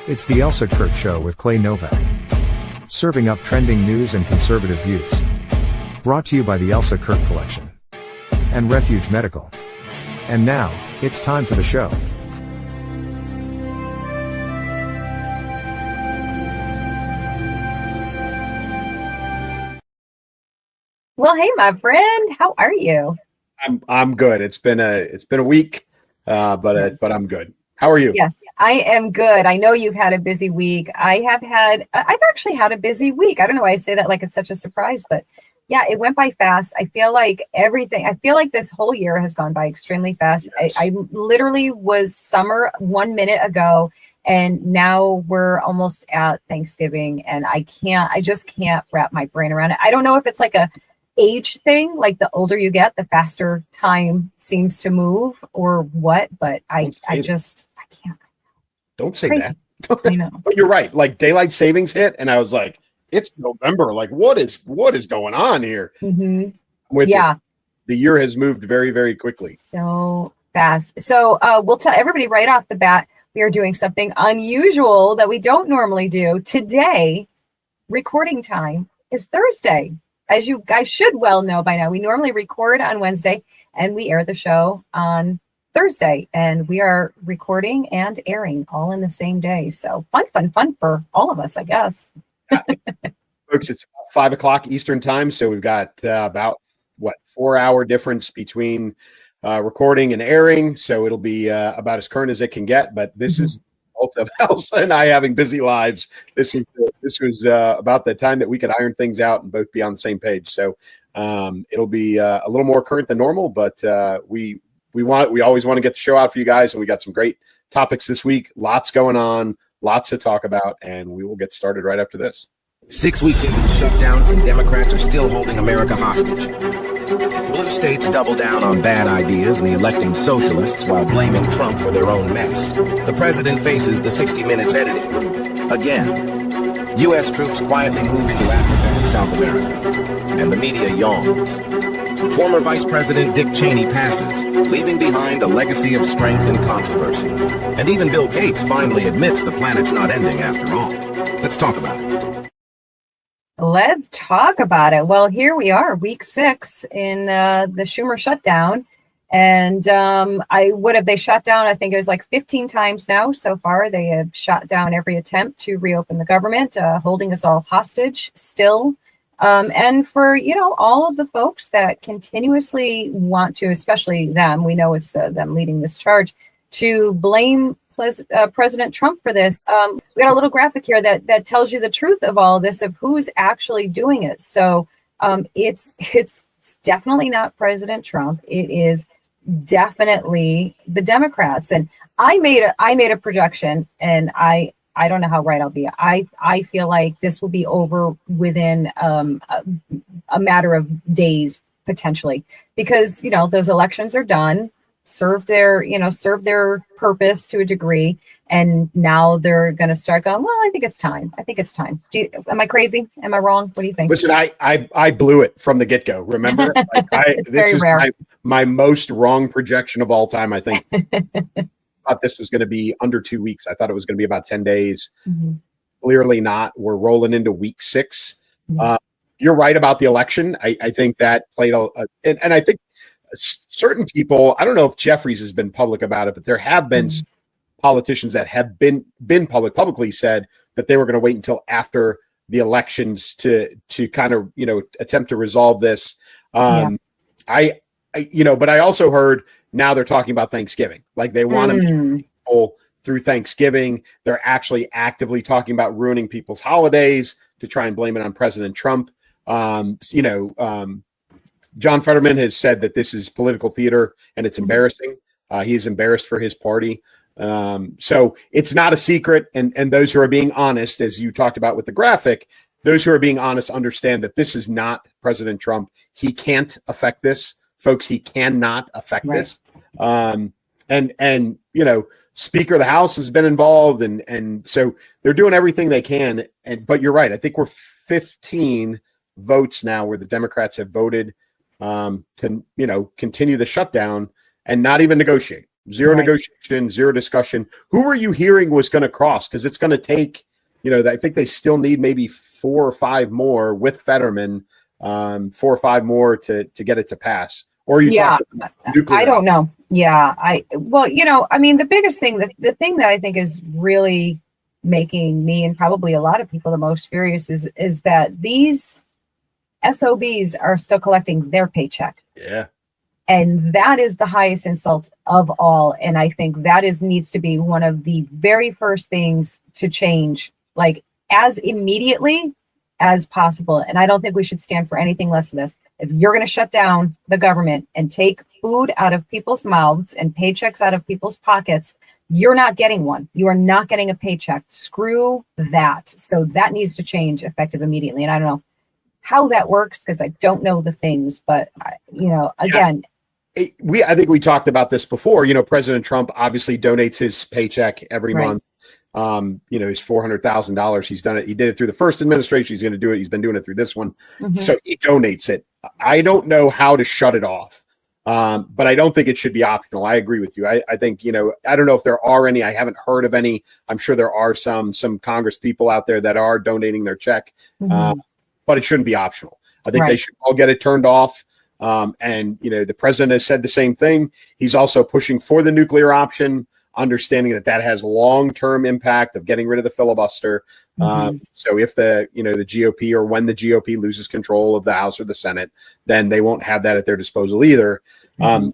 It's the Elsa Kurt Show with Clay Novak. Serving up trending news and conservative views. Brought to you by the Elsa Kurt Collection. And Refuge Medical. And now, it's time for the show. Well, hey, my friend, how are you? I'm good. It's been a week, but I'm good. How are you? Yes, I am good. I know you've had a busy week. I've actually had a busy week. I don't know why I say that like it's such a surprise, but yeah, it went by fast. I feel like this whole year has gone by extremely fast. Yes. I literally was summer 1 minute ago, and now we're almost at Thanksgiving, and I just can't wrap my brain around it. I don't know if it's like a age thing, like the older you get, the faster time seems to move or what, but I can't. Don't say Crazy. that. I know. But you're right. Like daylight savings hit, and I was like, it's November. Like, what is going on here? Mm-hmm. With Yeah. the year has moved very, very quickly. So fast. So we'll tell everybody right off the bat, we are doing something unusual that we don't normally do. Today, recording time is Thursday. As you guys should well know by now, we normally record on Wednesday and we air the show on Thursday, and we are recording and airing all in the same day. So fun for all of us, I guess. Folks, it's 5:00 Eastern time. So we've got about 4-hour difference between recording and airing. So it'll be about as current as it can get, but this is of Elsa and I having busy lives. This was about the time that we could iron things out and both be on the same page. So it'll be a little more current than normal, but we always want to get the show out for you guys, and we got some great topics this week. Lots going on, lots to talk about, and we will get started right after this. 6 weeks into the shutdown, and Democrats are still holding America hostage. Blue states double down on bad ideas and the electing socialists while blaming Trump for their own mess. The president faces the 60 Minutes editing room. Again, U.S. troops quietly move into Africa and South America, and the media yawns. Former Vice President Dick Cheney passes, leaving behind a legacy of strength and controversy. And even Bill Gates finally admits the planet's not ending after all. Let's talk about it. Let's talk about it. Well, here we are, week 6 in the Schumer shutdown. And they shut down, I think it was like 15 times now so far. They have shot down every attempt to reopen the government, holding us all hostage still. And for, all of the folks that continuously want to, especially them, we know it's them leading this charge, to blame President Trump for this. We got a little graphic here that tells you the truth of all of this, of who's actually doing it. So it's definitely not President Trump. It is definitely the Democrats. And I made a projection, and I don't know how right I'll be. I feel like this will be over within a matter of days, potentially, because those elections are done. Serve their purpose to a degree, and now they're going to start going, well, I think it's time. Am I crazy? Am I wrong? What do you think? Listen, I blew it from the get-go. Remember, this is my most wrong projection of all time. I think I thought this was going to be under 2 weeks. I thought it was going to be about 10 days. Mm-hmm. Clearly not. We're rolling into week 6. Mm-hmm. You're right about the election. I think that played and I think certain people, I don't know if Jeffries has been public about it, but there have been politicians that have been publicly said that they were going to wait until after the elections to kind of, attempt to resolve this. But I also heard now they're talking about Thanksgiving. Like they want to meet people through Thanksgiving. They're actually actively talking about ruining people's holidays to try and blame it on President Trump. John Fetterman has said that this is political theater and it's embarrassing. He's embarrassed for his party. So it's not a secret. And those who are being honest, as you talked about with the graphic, those who are being honest understand that this is not President Trump. He can't affect this. Folks, he cannot affect this. And Speaker of the House has been involved. And so they're doing everything they can. But you're right. I think we're 15 votes now where the Democrats have voted to continue the shutdown and not even negotiate. Zero Right. negotiation, zero discussion. Who were you hearing was going to cross? Because it's going to take, I think they still need maybe 4 or 5 more with Fetterman, 4 or 5 more to get it to pass. Or are you Yeah, talking nuclear? I don't know. Yeah, I mean, the biggest thing, the thing that I think is really making me and probably a lot of people the most furious is that these SOBs are still collecting their paycheck. Yeah. And that is the highest insult of all. And I think that needs to be one of the very first things to change, like as immediately as possible. And I don't think we should stand for anything less than this. If you're going to shut down the government and take food out of people's mouths and paychecks out of people's pockets, you're not getting one. You are not getting a paycheck. Screw that. So that needs to change effective immediately. And I don't know how that works because I don't know the things, but again. I think we talked about this before. President Trump obviously donates his paycheck every month. His $400,000. He's done it. He did it through the first administration. He's going to do it. He's been doing it through this one. Mm-hmm. So he donates it. I don't know how to shut it off, but I don't think it should be optional. I agree with you. I think, I don't know if there are any. I haven't heard of any. I'm sure there are some Congress people out there that are donating their check, but it shouldn't be optional. I think they should all get it turned off. And the president has said the same thing. He's also pushing for the nuclear option, understanding that has long-term impact of getting rid of the filibuster. So if the GOP, or when the GOP loses control of the House or the Senate, then they won't have that at their disposal either.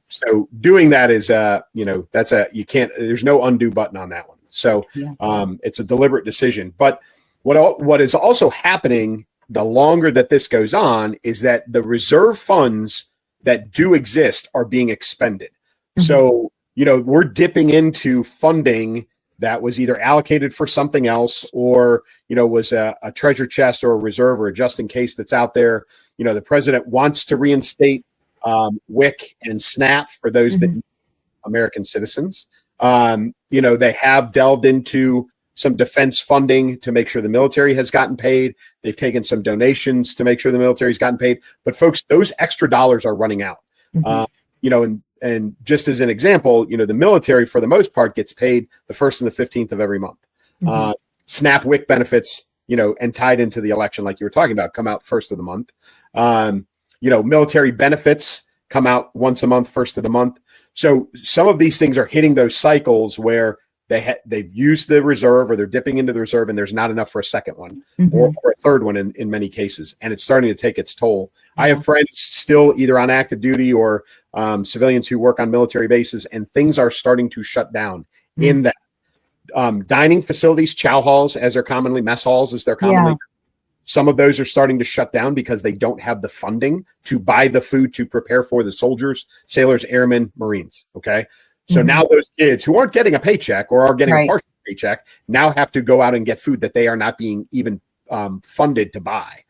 So doing that is, there's no undo button on that one. So it's a deliberate decision. But what is also happening the longer that this goes on is that the reserve funds that do exist are being expended. So, we're dipping into funding that was either allocated for something else or, was a treasure chest or a reserve or a just in case that's out there. The president wants to reinstate WIC and SNAP for those that American citizens. They have delved into some defense funding to make sure the military has gotten paid. They've taken some donations to make sure the military's gotten paid. But folks, those extra dollars are running out. And just as an example, the military for the most part gets paid the 1st and the 15th of every month. SNAP WIC benefits, and tied into the election, like you were talking about, come out 1st of the month. Military benefits come out once a month, 1st of the month. So some of these things are hitting those cycles where they've used the reserve or they're dipping into the reserve and there's not enough for a second one or a third one in many cases. And it's starting to take its toll. I have friends still either on active duty or civilians who work on military bases, and things are starting to shut down in that. Dining facilities, chow halls, as they're commonly, mess halls, as they're commonly. Some of those are starting to shut down because they don't have the funding to buy the food to prepare for the soldiers, sailors, airmen, Marines. Okay. So now those kids who aren't getting a paycheck or are getting a partial paycheck now have to go out and get food that they are not being even funded to buy.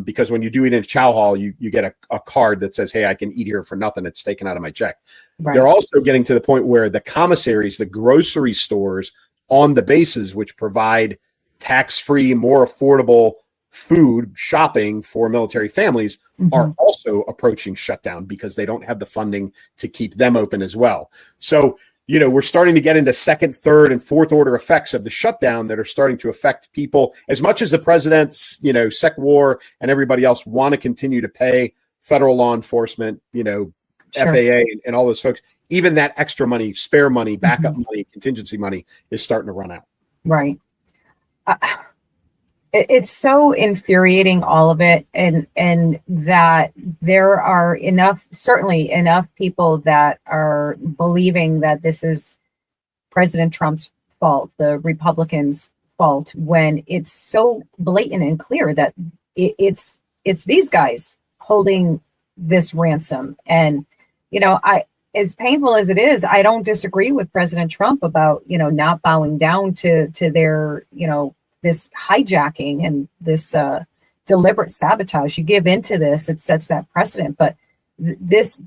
Because when you do eat in a chow hall, you get a card that says, hey, I can eat here for nothing. It's taken out of my check. They're also getting to the point where the commissaries, the grocery stores on the bases, which provide tax-free, more affordable food shopping for military families, are also approaching shutdown because they don't have the funding to keep them open as well. So, we're starting to get into second, third, and fourth order effects of the shutdown that are starting to affect people. As much as the president's, Sec War and everybody else want to continue to pay federal law enforcement, FAA and all those folks, even that extra money, spare money, backup money, contingency money is starting to run out. Right. It's so infuriating, all of it, and that there are certainly enough people that are believing that this is President Trump's fault, the Republicans' fault, when it's so blatant and clear that it's these guys holding this ransom. And as painful as it is, I don't disagree with President Trump about not bowing down to their this hijacking and this deliberate sabotage. You give into this, it sets that precedent. But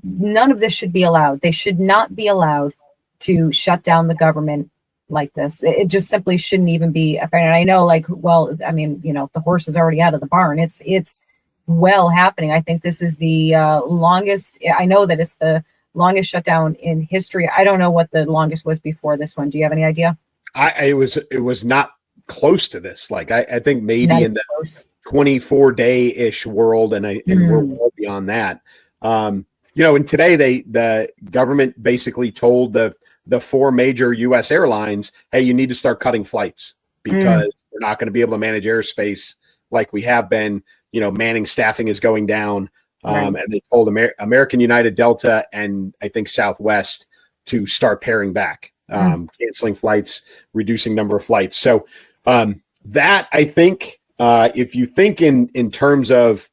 none of this should be allowed. They should not be allowed to shut down the government like this. It just simply shouldn't even be apparent. And I know, the horse is already out of the barn. It's well happening. I think this is the longest. I know that it's the longest shutdown in history. I don't know what the longest was before this one. Do you have any idea? It was not close to this. Like I think maybe Not in the close. 24-day-ish world, and we're well beyond that. And today the government basically told the four major U.S. airlines, hey, you need to start cutting flights because we're not going to be able to manage airspace like we have been. Manning staffing is going down. And they told American United, Delta, and I think Southwest to start paring back, canceling flights, reducing number of flights. So that, I think, if you think in terms of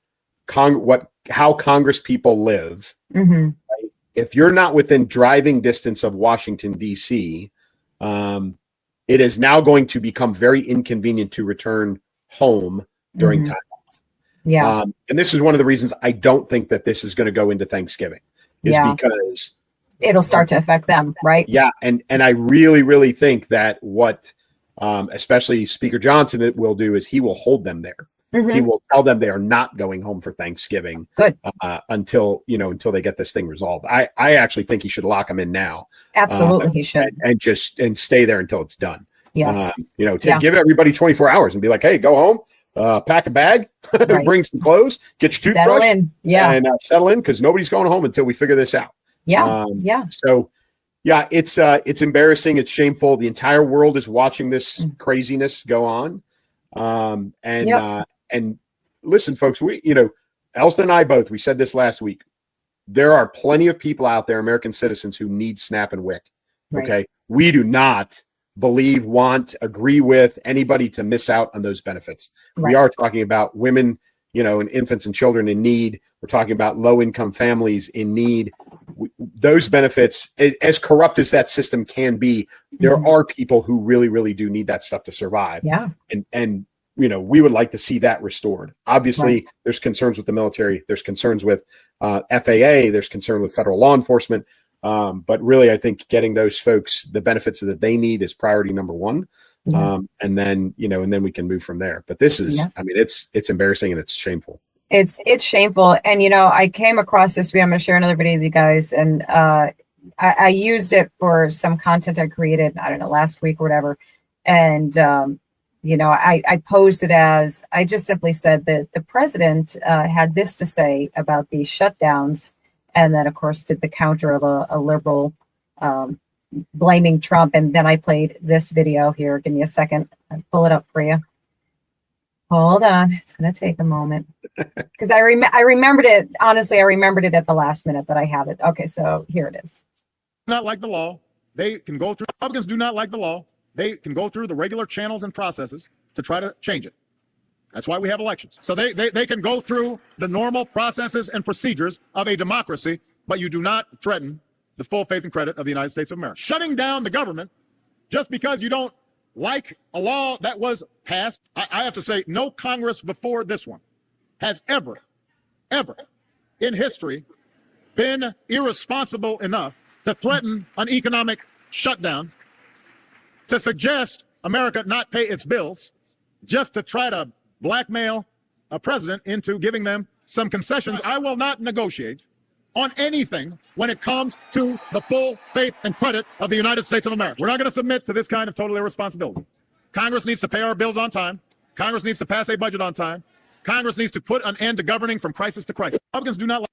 how Congress people live, right, if you're not within driving distance of Washington, D.C., it is now going to become very inconvenient to return home during time. Yeah. And this is one of the reasons I don't think that this is going to go into Thanksgiving, because it'll start to affect them, right? Yeah. And I really, really think that what especially Speaker Johnson will do is he will hold them there. He will tell them they are not going home for Thanksgiving. Good. Until they get this thing resolved. I actually think he should lock them in now. Absolutely, he should. And stay there until it's done. Yes. Give everybody 24 hours and be like, hey, go home, pack a bag, bring some clothes, get your toothbrush, settle in. And settle in, because nobody's going home until we figure this out. So it's embarrassing. It's shameful. The entire world is watching this craziness go on. And listen, folks, Elsa and I both, we said this last week. There are plenty of people out there, American citizens, who need SNAP and WIC. Right. Okay. We do not agree with anybody to miss out on those benefits. Right. We are talking about women, and infants and children in need. We're talking about low-income families in need. Those benefits, as corrupt as that system can be, there are people who really, really do need that stuff to survive. Yeah. And we would like to see that restored. Obviously, there's concerns with the military. There's concerns with FAA. There's concern with federal law enforcement. But really, I think getting those folks the benefits that they need is priority number one. And then we can move from there. But this is, it's embarrassing and it's shameful. It's shameful. And, I came across this video. I'm going to share another video with you guys. And I used it for some content I created, I don't know, last week or whatever. And, I posed it as, I just simply said that the president had this to say about these shutdowns. And then, of course, did the counter of a liberal blaming Trump. And then I played this video here. Give me a second. I'll pull it up for you. Hold on. It's going to take a moment. Because I remembered it. Honestly, I remembered it at the last minute, but I have it. Okay, so here it is. Not like the law. They can go through, Republicans do not like the law. They can go through the regular channels and processes to try to change it. That's why we have elections. So they can go through the normal processes and procedures of a democracy, but you do not threaten the full faith and credit of the United States of America. Shutting down the government just because you don't like a law that was passed. I have to say, no Congress before this one has ever in history been irresponsible enough to threaten an economic shutdown, to suggest America not pay its bills, just to try to blackmail a president into giving them some concessions. I will not negotiate on anything when it comes to the full faith and credit of the United States of America. We're not going to submit to this kind of total irresponsibility. Congress needs to pay our bills on time. Congress needs to pass a budget on time. Congress needs to put an end to governing from crisis to crisis. Republicans do not like.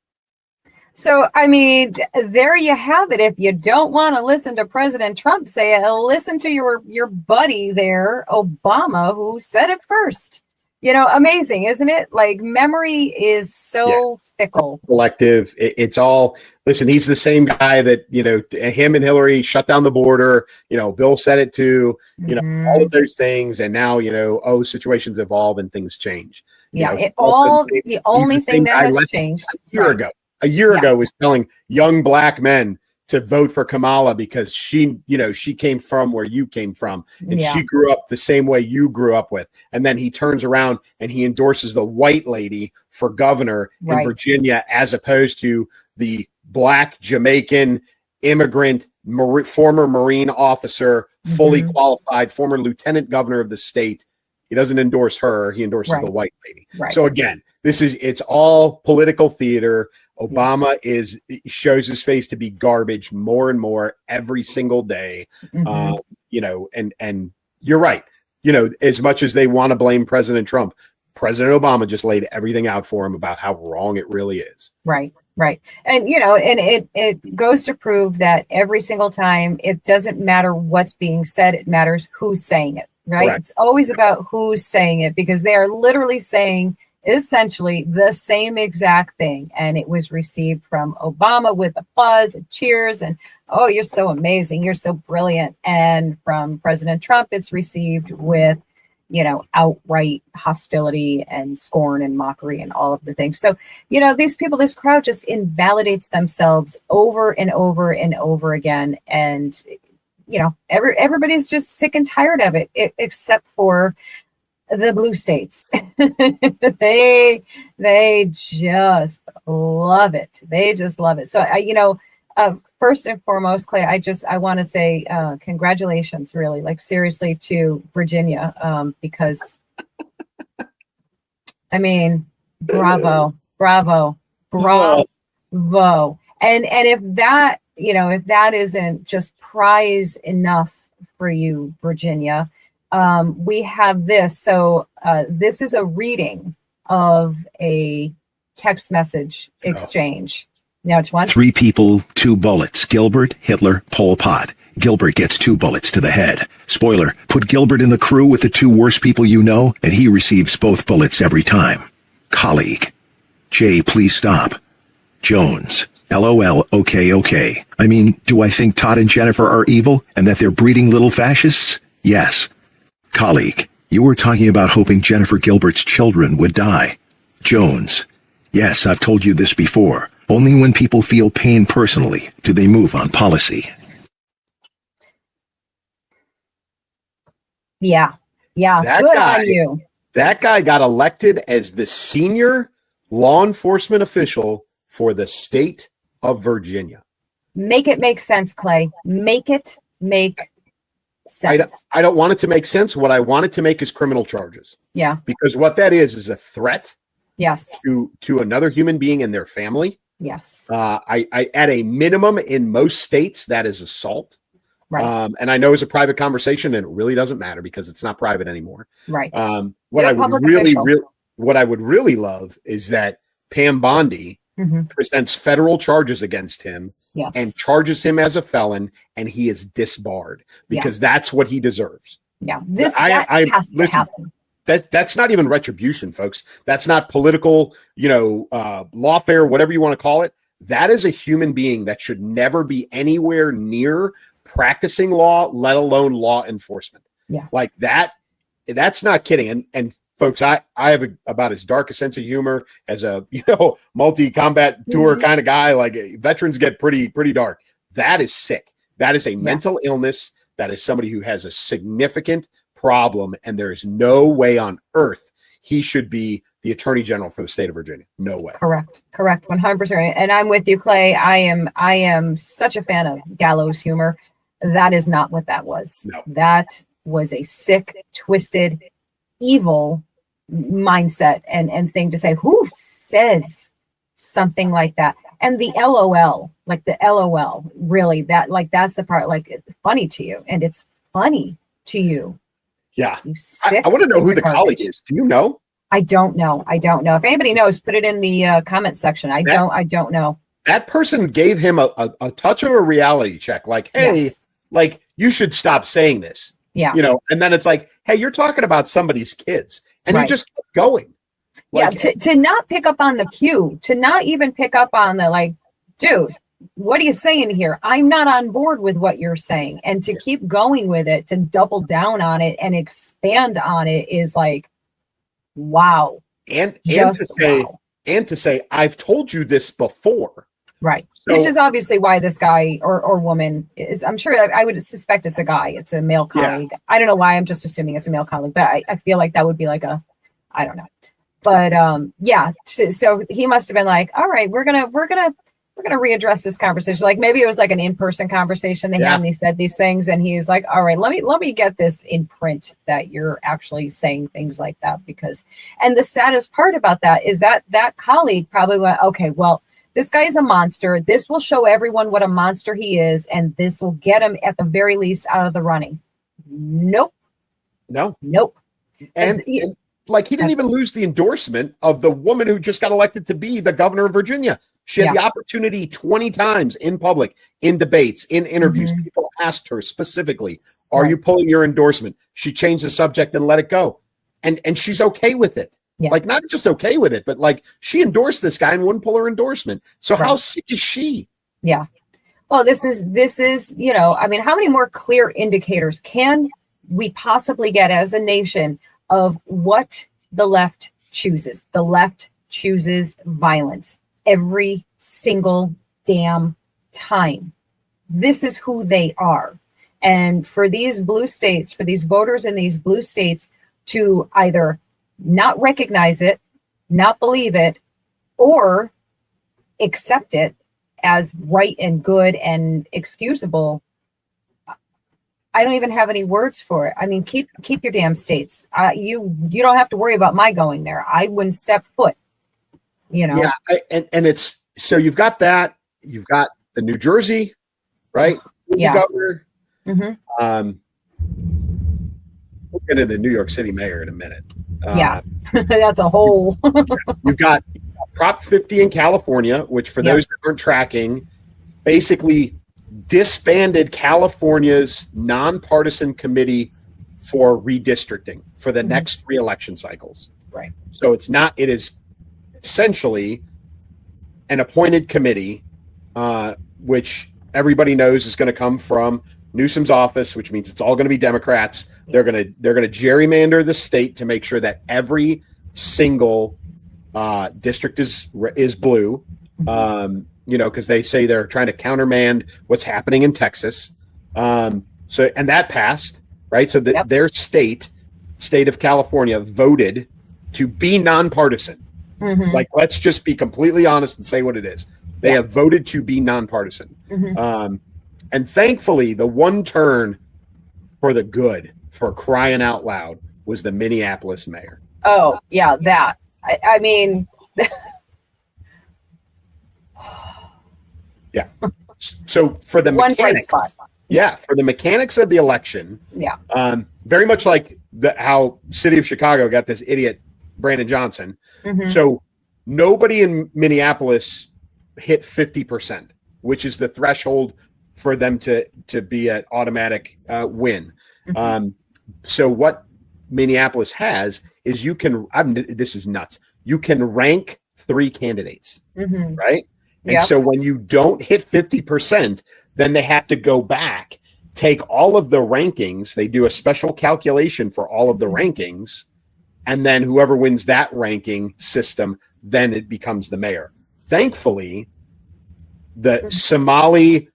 So, I mean, there you have it. If you don't want to listen to President Trump say it, listen to your buddy there, Obama, who said it first. Amazing, isn't it? Like, memory is so fickle. Collective. It's all, listen, he's the same guy that, him and Hillary shut down the border. Bill said it too, all of those things. And now, situations evolve and things change. Yeah, the only thing that has changed. A year ago was telling young black men to vote for Kamala because she came from where you came from and she grew up the same way you grew up with. And then he turns around and he endorses the white lady for governor in Virginia, as opposed to the black Jamaican immigrant, former Marine officer, fully qualified, former lieutenant governor of the state. He doesn't endorse her. He endorses the white lady. So again, it's all political theater. Obama shows his face to be garbage more and more every single day. You know, and you're right. You know, as much as they want to blame President Trump, President Obama just laid everything out for him about how wrong it really is. Right. And, you know, and it goes to prove that every single time, it doesn't matter what's being said. It matters who's saying it. Right. Correct. It's always about who's saying it, because they are literally saying essentially the same exact thing. And it was received from Obama with applause and cheers and, oh, you're so amazing, you're so brilliant. And from President Trump, it's received with, you know, outright hostility and scorn and mockery and all of the things. So, you know, these people, this crowd just invalidates themselves over and over and over again. And, you know, everybody's just sick and tired of it, except for the blue states. they just love it. They just love it. So, first and foremost, Clay, I want to say congratulations, really, like seriously, to Virginia, because I mean, bravo. And if that, you know, if that isn't just prize enough for you, Virginia, we have this. So this is a reading of a text message exchange. Now it's one. 3 people, 2 bullets. Gilbert, Hitler, Pol Pot. Gilbert gets 2 bullets to the head. Spoiler, put Gilbert in the crew with the 2 worst people you know, and he receives both bullets every time. Colleague. Jay, please stop. Jones. LOL, okay. I mean, do I think Todd and Jennifer are evil and that they're breeding little fascists? Yes. Colleague. You were talking about hoping Jennifer Gilbert's children would die. Jones. Yes, I've told you this before. Only when people feel pain personally do they move on policy. Yeah. That Good guy, on you. That guy got elected as the senior law enforcement official for the state of Virginia. Make it make sense, Clay. Make it make sense. I don't want it to make sense. What I want it to make is criminal charges. Yeah. Because what that is a threat. Yes. To another human being and their family. Yes. I at a minimum in most states that is assault. Right. And I know it's a private conversation, and it really doesn't matter because it's not private anymore. Right. What I would really love is that Pam Bondi presents federal charges against him. Yes. And charges him as a felon, and he is disbarred because that's what he deserves. Yeah. That has to happen. That's not even retribution, folks. That's not political, lawfare, whatever you want to call it. That is a human being that should never be anywhere near practicing law, let alone law enforcement. Yeah. Like that. That's not kidding. And folks, I have about as dark a sense of humor as a, multi-combat tour kind of guy. Like veterans get pretty dark. That is sick. That is a mental illness. That is somebody who has a significant problem, and there is no way on earth he should be the Attorney General for the state of Virginia. No way. Correct. 100%. And I'm with you, Clay. I am such a fan of gallows humor. That is not what that was. No. That was a sick, twisted, evil mindset and thing to say. Who says something like that? And the LOL, really, that's the part, it's funny to you, and it's funny to you. Yeah. You sick I want to know who the garbage. colleague is. Do you know? I don't know. If anybody knows, put it in the comment section. I don't know. That person gave him a touch of a reality check. Like, hey, you should stop saying this. Yeah. And then it's like, hey, you're talking about somebody's kids. And he just kept going. To not pick up on the cue, to not even pick up on the dude, what are you saying here? I'm not on board with what you're saying. And to keep going with it, to double down on it and expand on it is wow. And to say, I've told you this before. Right. So, which is obviously why this guy or woman is, I'm sure, I would suspect it's a guy. It's a male colleague. Yeah. I don't know why. I'm just assuming it's a male colleague, but I feel like that would be I don't know. But so he must have been all right, we're gonna readdress this conversation. Maybe it was an in-person conversation they had, and he said these things, and he's like, all right, let me get this in print that you're actually saying things like that. And the saddest part about that is that colleague probably went, okay, well, this guy is a monster. This will show everyone what a monster he is, and this will get him at the very least out of the running. Nope. No. Nope. And like, he didn't even lose the endorsement of the woman who just got elected to be the governor of Virginia. She had the opportunity 20 times in public, in debates, in interviews. People asked her specifically, are you pulling your endorsement? She changed the subject and let it go. And she's okay with it. Yeah. Like, not just okay with it, but like, she endorsed this guy and wouldn't pull her endorsement. So how sick is she? Yeah. Well, this is, you know, I mean, how many more clear indicators can we possibly get as a nation of what the left chooses? The left chooses violence every single damn time. This is who they are. And for these blue states, for these voters in these blue states to either not recognize it, not believe it, or accept it as right and good and excusable, I don't even have any words for it. I mean, keep your damn states. You don't have to worry about my going there. I wouldn't step foot. You know. Yeah, and it's so you've got that. You've got the New Jersey, right? Yeah. Governor. Mm-hmm. We'll get into the New York City mayor in a minute. Yeah, that's a whole. You've got Prop 50 in California, which for those that aren't tracking, basically disbanded California's nonpartisan committee for redistricting for the next 3 election cycles. Right. So it is essentially an appointed committee, which everybody knows is going to come from Newsom's office, which means it's all going to be Democrats. Yes. They're going to gerrymander the state to make sure that every single district is blue. You know, because they say they're trying to countermand what's happening in Texas. And that passed, right? So their state of California voted to be nonpartisan. Mm-hmm. Like, let's just be completely honest and say what it is. They have voted to be nonpartisan. Mm-hmm. And thankfully, the one turn for the good, for crying out loud, was the Minneapolis mayor. Oh, yeah, that. I mean... Yeah. So for the one bright mechanics, spot. Yeah, for the mechanics of the election. Yeah. Very much like how City of Chicago got this idiot Brandon Johnson. Mm-hmm. So nobody in Minneapolis hit 50%, which is the threshold for them to be an automatic win. Mm-hmm. So what Minneapolis has is this is nuts. You can rank 3 candidates, right? And so when you don't hit 50%, then they have to go back, take all of the rankings. They do a special calculation for all of the rankings. And then whoever wins that ranking system, then it becomes the mayor. Thankfully, the Somali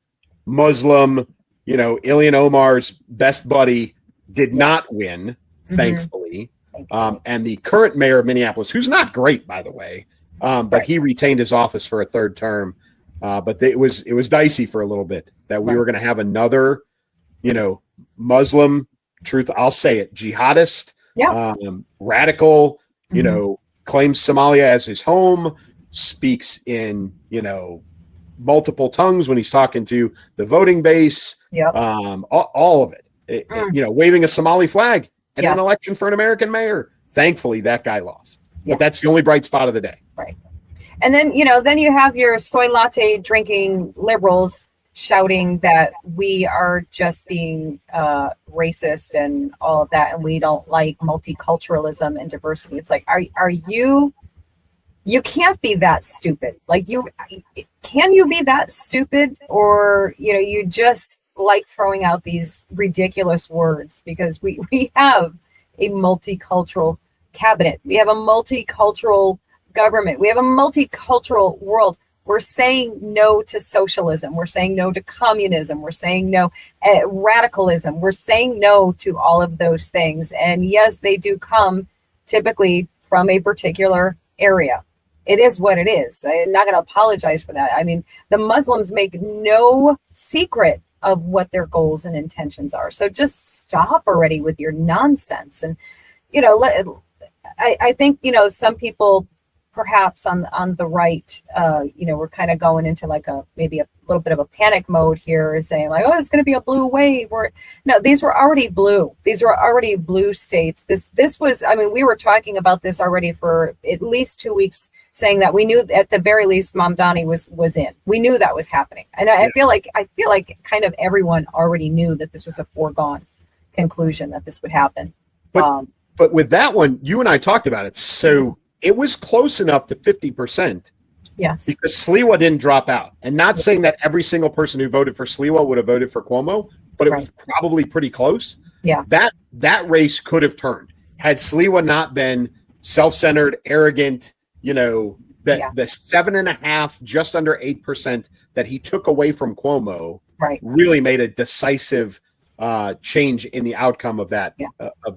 Muslim, Ilhan Omar's best buddy did not win, thankfully. And the current mayor of Minneapolis, who's not great, by the way, but he retained his office for a 3rd term. But it was dicey for a little bit that we were going to have another, Muslim, I'll say it, jihadist, radical, claims Somalia as his home, speaks in, multiple tongues when he's talking to the voting base, all of it, waving a Somali flag and an election for an American mayor. Thankfully, that guy lost. But that's the only bright spot of the day. Right. And then, then you have your soy latte drinking liberals shouting that we are just being racist and all of that, and we don't like multiculturalism and diversity. It's like, are you can't be that stupid. Like, can you be that stupid? Or, you just like throwing out these ridiculous words, because we have a multicultural cabinet. We have a multicultural government. We have a multicultural world. We're saying no to socialism. We're saying no to communism. We're saying no radicalism. We're saying no to all of those things. And yes, they do come typically from a particular area. It is what it is. I'm not going to apologize for that. I mean, the Muslims make no secret of what their goals and intentions are. So just stop already with your nonsense. And, I think, some people perhaps on the right, we're kind of going into like maybe a little bit of a panic mode here, saying like, oh, it's going to be a blue wave. No, these were already blue. These were already blue states. This was, I mean, we were talking about this already for at least 2 weeks, saying that we knew at the very least Mamdani was in. We knew that was happening, and I feel like kind of everyone already knew that this was a foregone conclusion that this would happen. But with that one, you and I talked about it. So it was close enough to 50%. Yes. Because Sliwa didn't drop out. And not saying that every single person who voted for Sliwa would have voted for Cuomo, but it was probably pretty close. Yeah. That race could have turned. Had Sliwa not been self-centered, arrogant, the 7.5%, just under 8% that he took away from Cuomo really made a decisive change in the outcome of that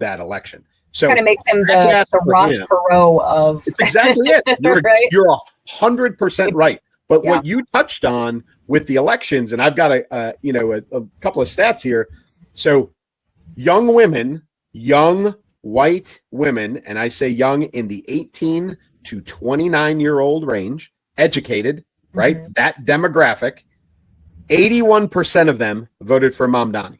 election. So kind of makes him the Ross Perot of. It's exactly it. You're 100% right. But what you touched on with the elections, and I've got a couple of stats here. So young white women, and I say young in the 18 to 29-year-old range, educated, right? That demographic, 81% of them voted for Mamdani.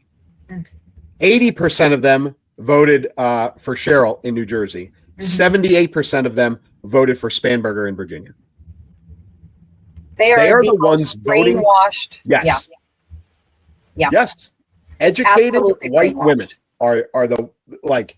80% of them voted for Cheryl in New Jersey. 78% of them voted for Spanberger in Virginia. They are the ones voting. Brainwashed. Yes. Yeah. Yes. Educated Absolutely white women are the like.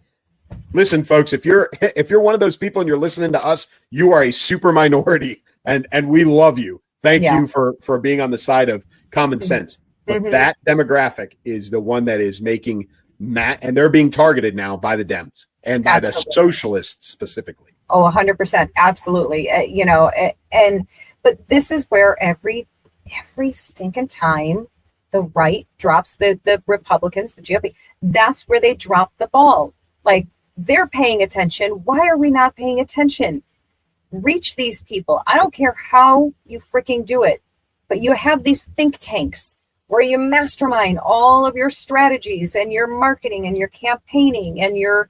Listen, folks, if you're one of those people and you're listening to us, you are a super minority, and we love you. Thank you for being on the side of common sense. But that demographic is the one that is making and they're being targeted now by the Dems and by the socialists specifically. Oh, 100%. Absolutely. But this is where every stinking time the right drops the Republicans, the GOP, that's where they drop the ball. Like, they're paying attention. Why are we not paying attention? Reach these people. I don't care how you freaking do it, but you have these think tanks where you mastermind all of your strategies and your marketing and your campaigning and your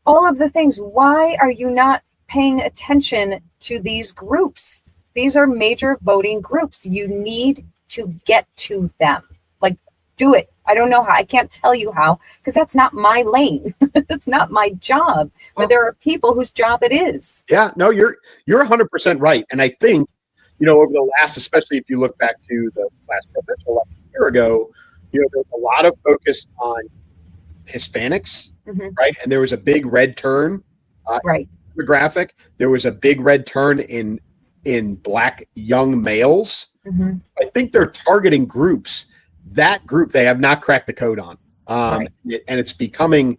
all of the things. Why are you not paying attention to these groups? These are major voting groups. You need to get to them. Like, do it. I don't know how. I can't tell you how, because that's not my lane. That's not my job. But there are people whose job it is. Yeah, no, you're 100% right. And I think, over the last, especially if you look back to the last presidential election a year ago, there's a lot of focus on Hispanics, right? And there was a big red turn demographic. There was a big red turn in Black young males. I think they're targeting groups. That group they have not cracked the code on. And it's becoming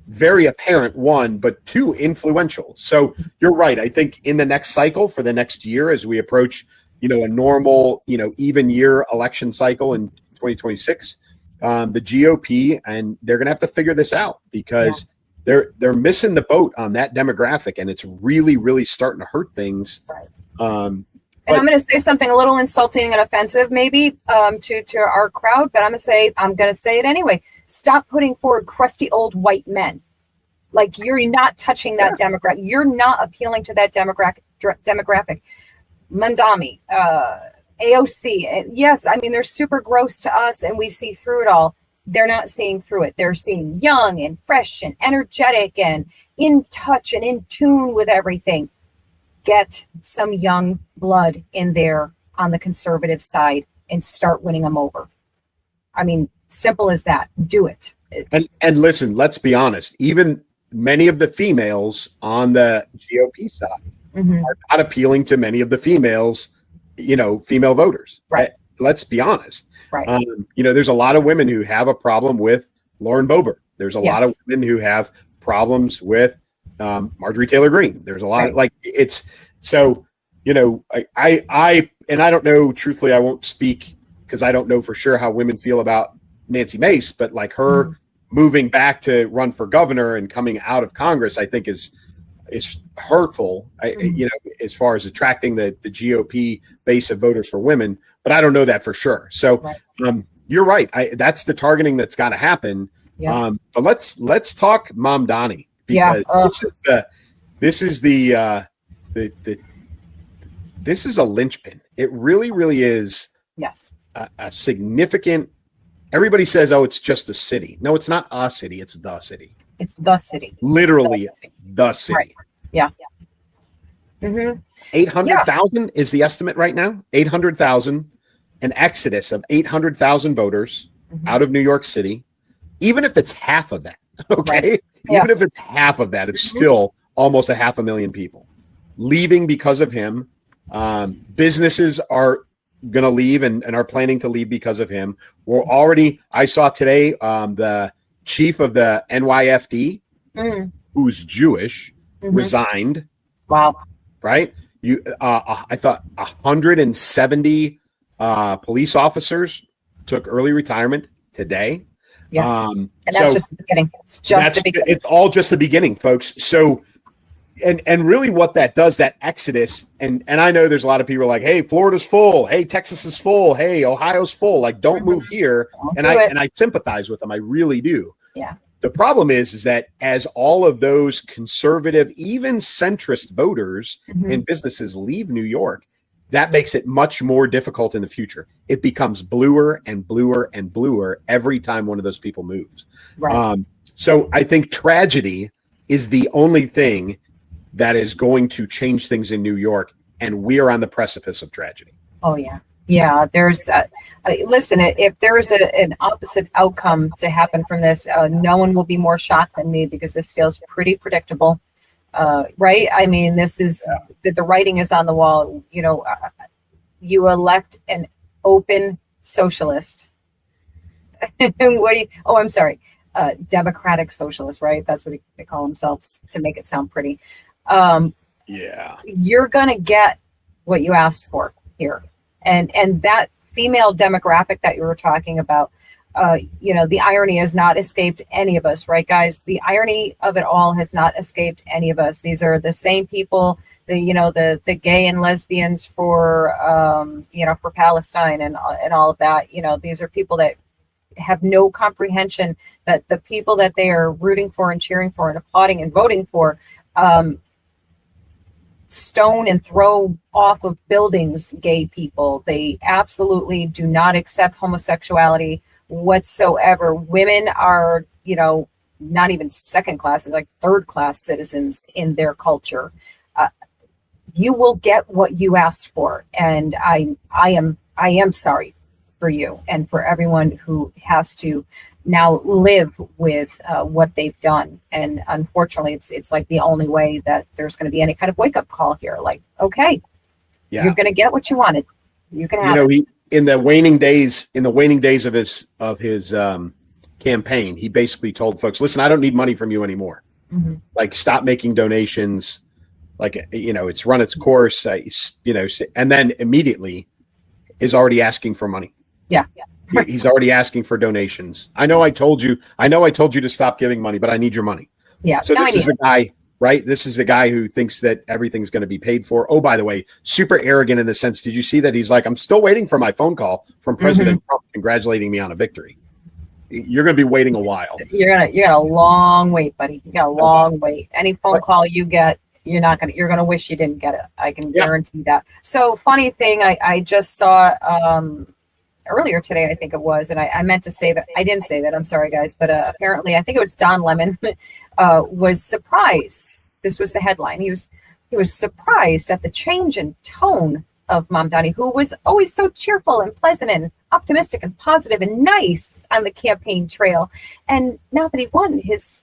very apparent, one, but two, influential. So you're right. I think in the next cycle for the next year, as we approach, a normal, even year election cycle in 2026, the GOP, and they're going to have to figure this out because they're missing the boat on that demographic, and it's really, really starting to hurt things. And I'm going to say something a little insulting and offensive, maybe to our crowd, but I'm going to say it anyway. Stop putting forward crusty old white men. Like, you're not touching that demographic. You're not appealing to that demographic. Mandami, AOC. Yes, I mean, they're super gross to us, and we see through it all. They're not seeing through it. They're seeing young and fresh and energetic and in touch and in tune with everything. Get some young blood in there on the conservative side and start winning them over. I mean, simple as that. Do it. And listen, let's be honest. Even many of the females on the GOP side are not appealing to many of the females, female voters. Right. Let's be honest. Right. There's a lot of women who have a problem with Lauren Boebert. There's a lot of women who have problems with Marjorie Taylor Greene. There's a lot of it's so, I don't know, truthfully, I won't speak because I don't know for sure how women feel about Nancy Mace, but like her moving back to run for governor and coming out of Congress, I think is hurtful, as far as attracting the GOP base of voters for women, but I don't know that for sure. So you're right. That's the targeting that's got to happen. Yeah. But let's talk Mamdani, because this is the this is a linchpin. It really, really is. Yes. A significant. Everybody says, "Oh, it's just a city." No, it's not a city. It's the city. It's the city. Literally the city. Right. Yeah. Mm-hmm. 800,000 is the estimate right now. 800,000, an exodus of 800,000 voters out of New York City. Even if it's half of that, okay? Right. Yeah. Even if it's half of that, it's still almost 500,000 people leaving because of him. Businesses are going to leave and are planning to leave because of him. I saw today the chief of the NYFD, who's Jewish, resigned. Wow. Right? I thought 170 police officers took early retirement today. Yeah. And that's just the beginning. It's just the beginning. It's all just the beginning, folks. So, and really what that does, that exodus, and I know there's a lot of people like, hey, Florida's full. Hey, Texas is full. Hey, Ohio's full. Like, don't move here. And I sympathize with them. I really do. Yeah. The problem is that as all of those conservative, even centrist voters and businesses leave New York, that makes it much more difficult in the future. It becomes bluer and bluer and bluer every time one of those people moves. Right. So I think tragedy is the only thing that is going to change things in New York, and we are on the precipice of tragedy. Oh, yeah. Yeah, there's listen, if there's an opposite outcome to happen from this, no one will be more shocked than me, because this feels pretty predictable. Right? I mean, this is the writing is on the wall. You know, you elect an open socialist. I'm sorry. Democratic socialist, right? That's what they call themselves to make it sound pretty. You're going to get what you asked for here. And that female demographic that you were talking about, the irony has not escaped any of us, right, guys? The irony of it all has not escaped any of us. These are the same people, the gay and lesbians for Palestine and all of that. These are people that have no comprehension that the people that they are rooting for and cheering for and applauding and voting for, stone and throw off of buildings gay people. They absolutely do not accept homosexuality whatsoever. Women are, not even second class, like third class citizens in their culture. You will get what you asked for, and I am sorry for you and for everyone who has to now live with what they've done. And unfortunately, it's like the only way that there's going to be any kind of wake up call here. Like, okay, you're going to get what you wanted. You can have it. In the waning days of his campaign, he basically told folks, listen, I don't need money from you anymore. Like, stop making donations. Like, it's run its course, and then immediately is already asking for money. Yeah. He's already asking for donations. I know I told you to stop giving money, but I need your money. Yeah. So this is the guy, right? This is the guy who thinks that everything's going to be paid for. Oh, by the way, super arrogant in the sense. Did you see that? He's like, I'm still waiting for my phone call from President Trump congratulating me on a victory. You're going to be waiting a while. You're gonna a long wait, buddy. You got a long wait. Any phone call you get, you're going to wish you didn't get it. I can guarantee that. So funny thing, I just saw, earlier today, I think it was, and I meant to save it. I didn't save it. I'm sorry, guys. But apparently, I think it was Don Lemon was surprised. This was the headline. He was surprised at the change in tone of Mamdani, who was always so cheerful and pleasant and optimistic and positive and nice on the campaign trail. And now that he won, his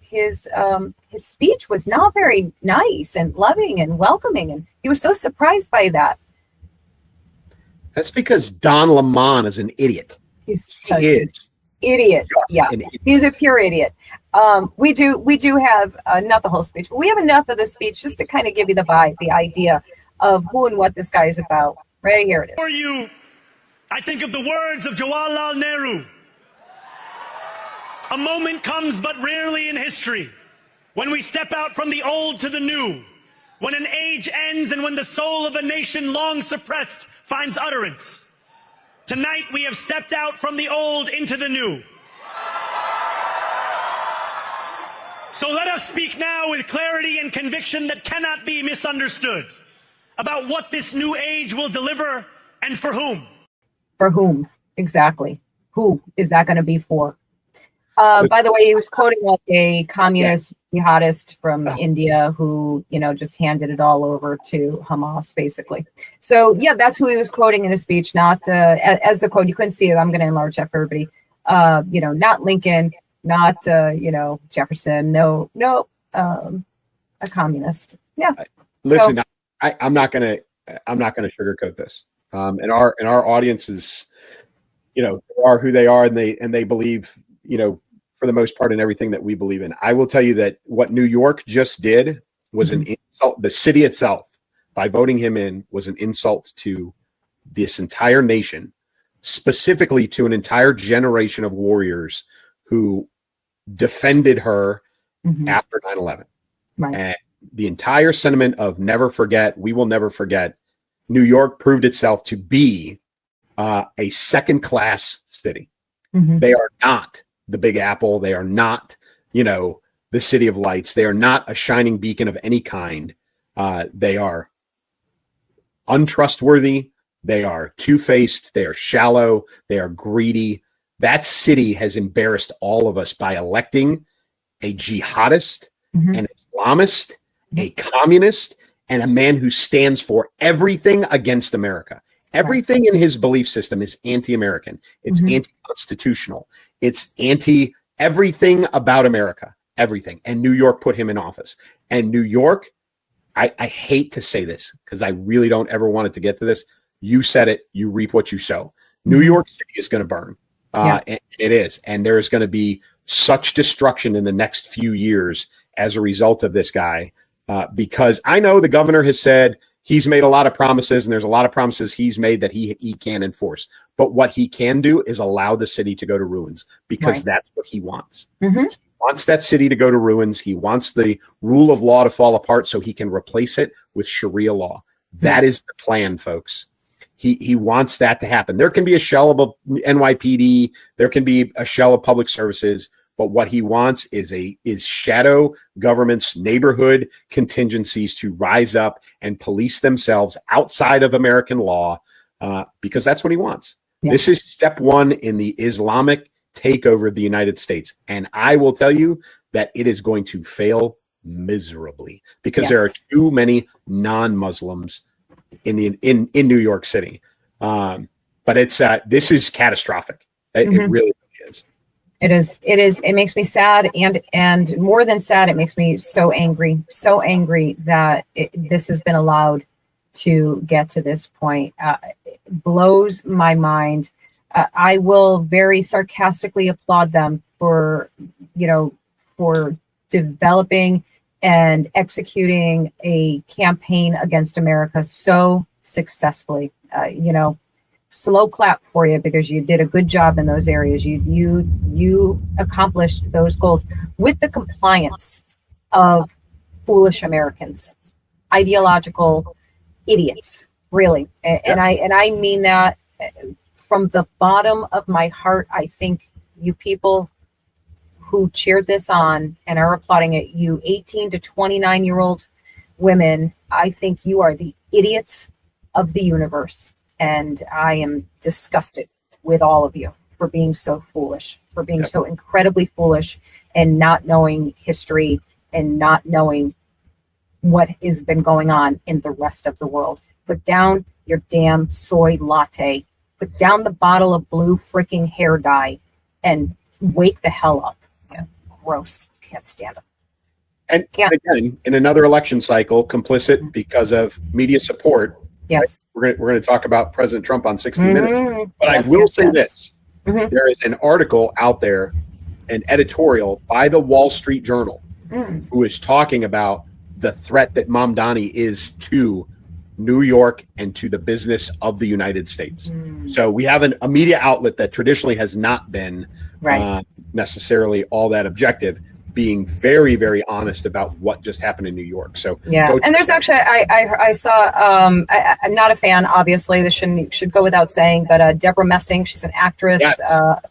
speech was now very nice and loving and welcoming. And he was so surprised by that. That's because Don Lemon is an idiot. He's such an idiot. Yeah, he's a pure idiot. We do have not the whole speech, but we have enough of the speech just to kind of give you the vibe, the idea of who and what this guy is about. Right here it is. For you, I think of the words of Jawaharlal Nehru. A moment comes but rarely in history when we step out from the old to the new. When an age ends and when the soul of a nation long suppressed finds utterance. Tonight we have stepped out from the old into the new. So let us speak now with clarity and conviction that cannot be misunderstood. about what this new age will deliver and for whom. For whom? Exactly. Who is that going to be for? By the way, he was quoting like a communist jihadist from India who, just handed it all over to Hamas, basically. So, yeah, that's who he was quoting in his speech, not as the quote. You couldn't see it. I'm going to enlarge that for everybody. Not Lincoln, not, Jefferson. No, a communist. Yeah. Listen, so, I'm not going to sugarcoat this. And our audience is, they are who they are, and they believe, for the most part, in everything that we believe in. I will tell you that what New York just did was an insult. The city itself, by voting him in, was an insult to this entire nation, specifically to an entire generation of warriors who defended her after 9/11. Right. And the entire sentiment of never forget, we will never forget, New York proved itself to be a second-class city. They are not the Big Apple. They are not, the City of Lights. They are not a shining beacon of any kind. They are untrustworthy. They are two-faced. They are shallow. They are greedy. That city has embarrassed all of us by electing a jihadist, an Islamist, a communist, and a man who stands for everything against America. Everything in his belief system is anti-American. It's anti-constitutional. It's anti-everything about America. Everything. And New York put him in office. And New York, I hate to say this because I really don't ever want it to get to this. You said it. You reap what you sow. New York City is going to burn. And it is. And there is going to be such destruction in the next few years as a result of this guy. Because I know the governor has said he's made a lot of promises, and there's a lot of promises he's made that he can enforce. But what he can do is allow the city to go to ruins, because that's what he wants. He wants that city to go to ruins. He wants the rule of law to fall apart so he can replace it with Sharia law. That is the plan, folks. He wants that to happen. There can be a shell of a NYPD. There can be a shell of public services. But what he wants is shadow governments, neighborhood contingencies to rise up and police themselves outside of American law, because that's what he wants. This is step one in the Islamic takeover of the United States. And I will tell you that it is going to fail miserably, because there are too many non-Muslims in New York City. But this is catastrophic. It really is. It is. It makes me sad, and more than sad, it makes me so angry that this has been allowed to get to this point. It blows my mind. I will very sarcastically applaud them for developing and executing a campaign against America so successfully. Slow clap for you, because you did a good job in those areas. You accomplished those goals with the compliance of foolish Americans, ideological idiots, really. And I mean that from the bottom of my heart. I think you people who cheered this on and are applauding it, you 18 to 29-year-old women, I think you are the idiots of the universe. And I am disgusted with all of you for being so foolish, for being so incredibly foolish, and not knowing history and not knowing what has been going on in the rest of the world. Put down your damn soy latte. Put down the bottle of blue freaking hair dye and wake the hell up. Yeah, gross. Can't stand it. And again, in another election cycle, complicit because of media support. Yes. Right? We're going to talk about President Trump on 60 Minutes. But I will say this. There is an article out there, an editorial by the Wall Street Journal, who is talking about the threat that Mamdani is to New York and to the business of the United States. So we have a media outlet that traditionally has not been necessarily all that objective, being very, very honest about what just happened in New York. So and there's actually I saw I'm not a fan, obviously. This should go without saying, but Deborah Messing, she's an actress,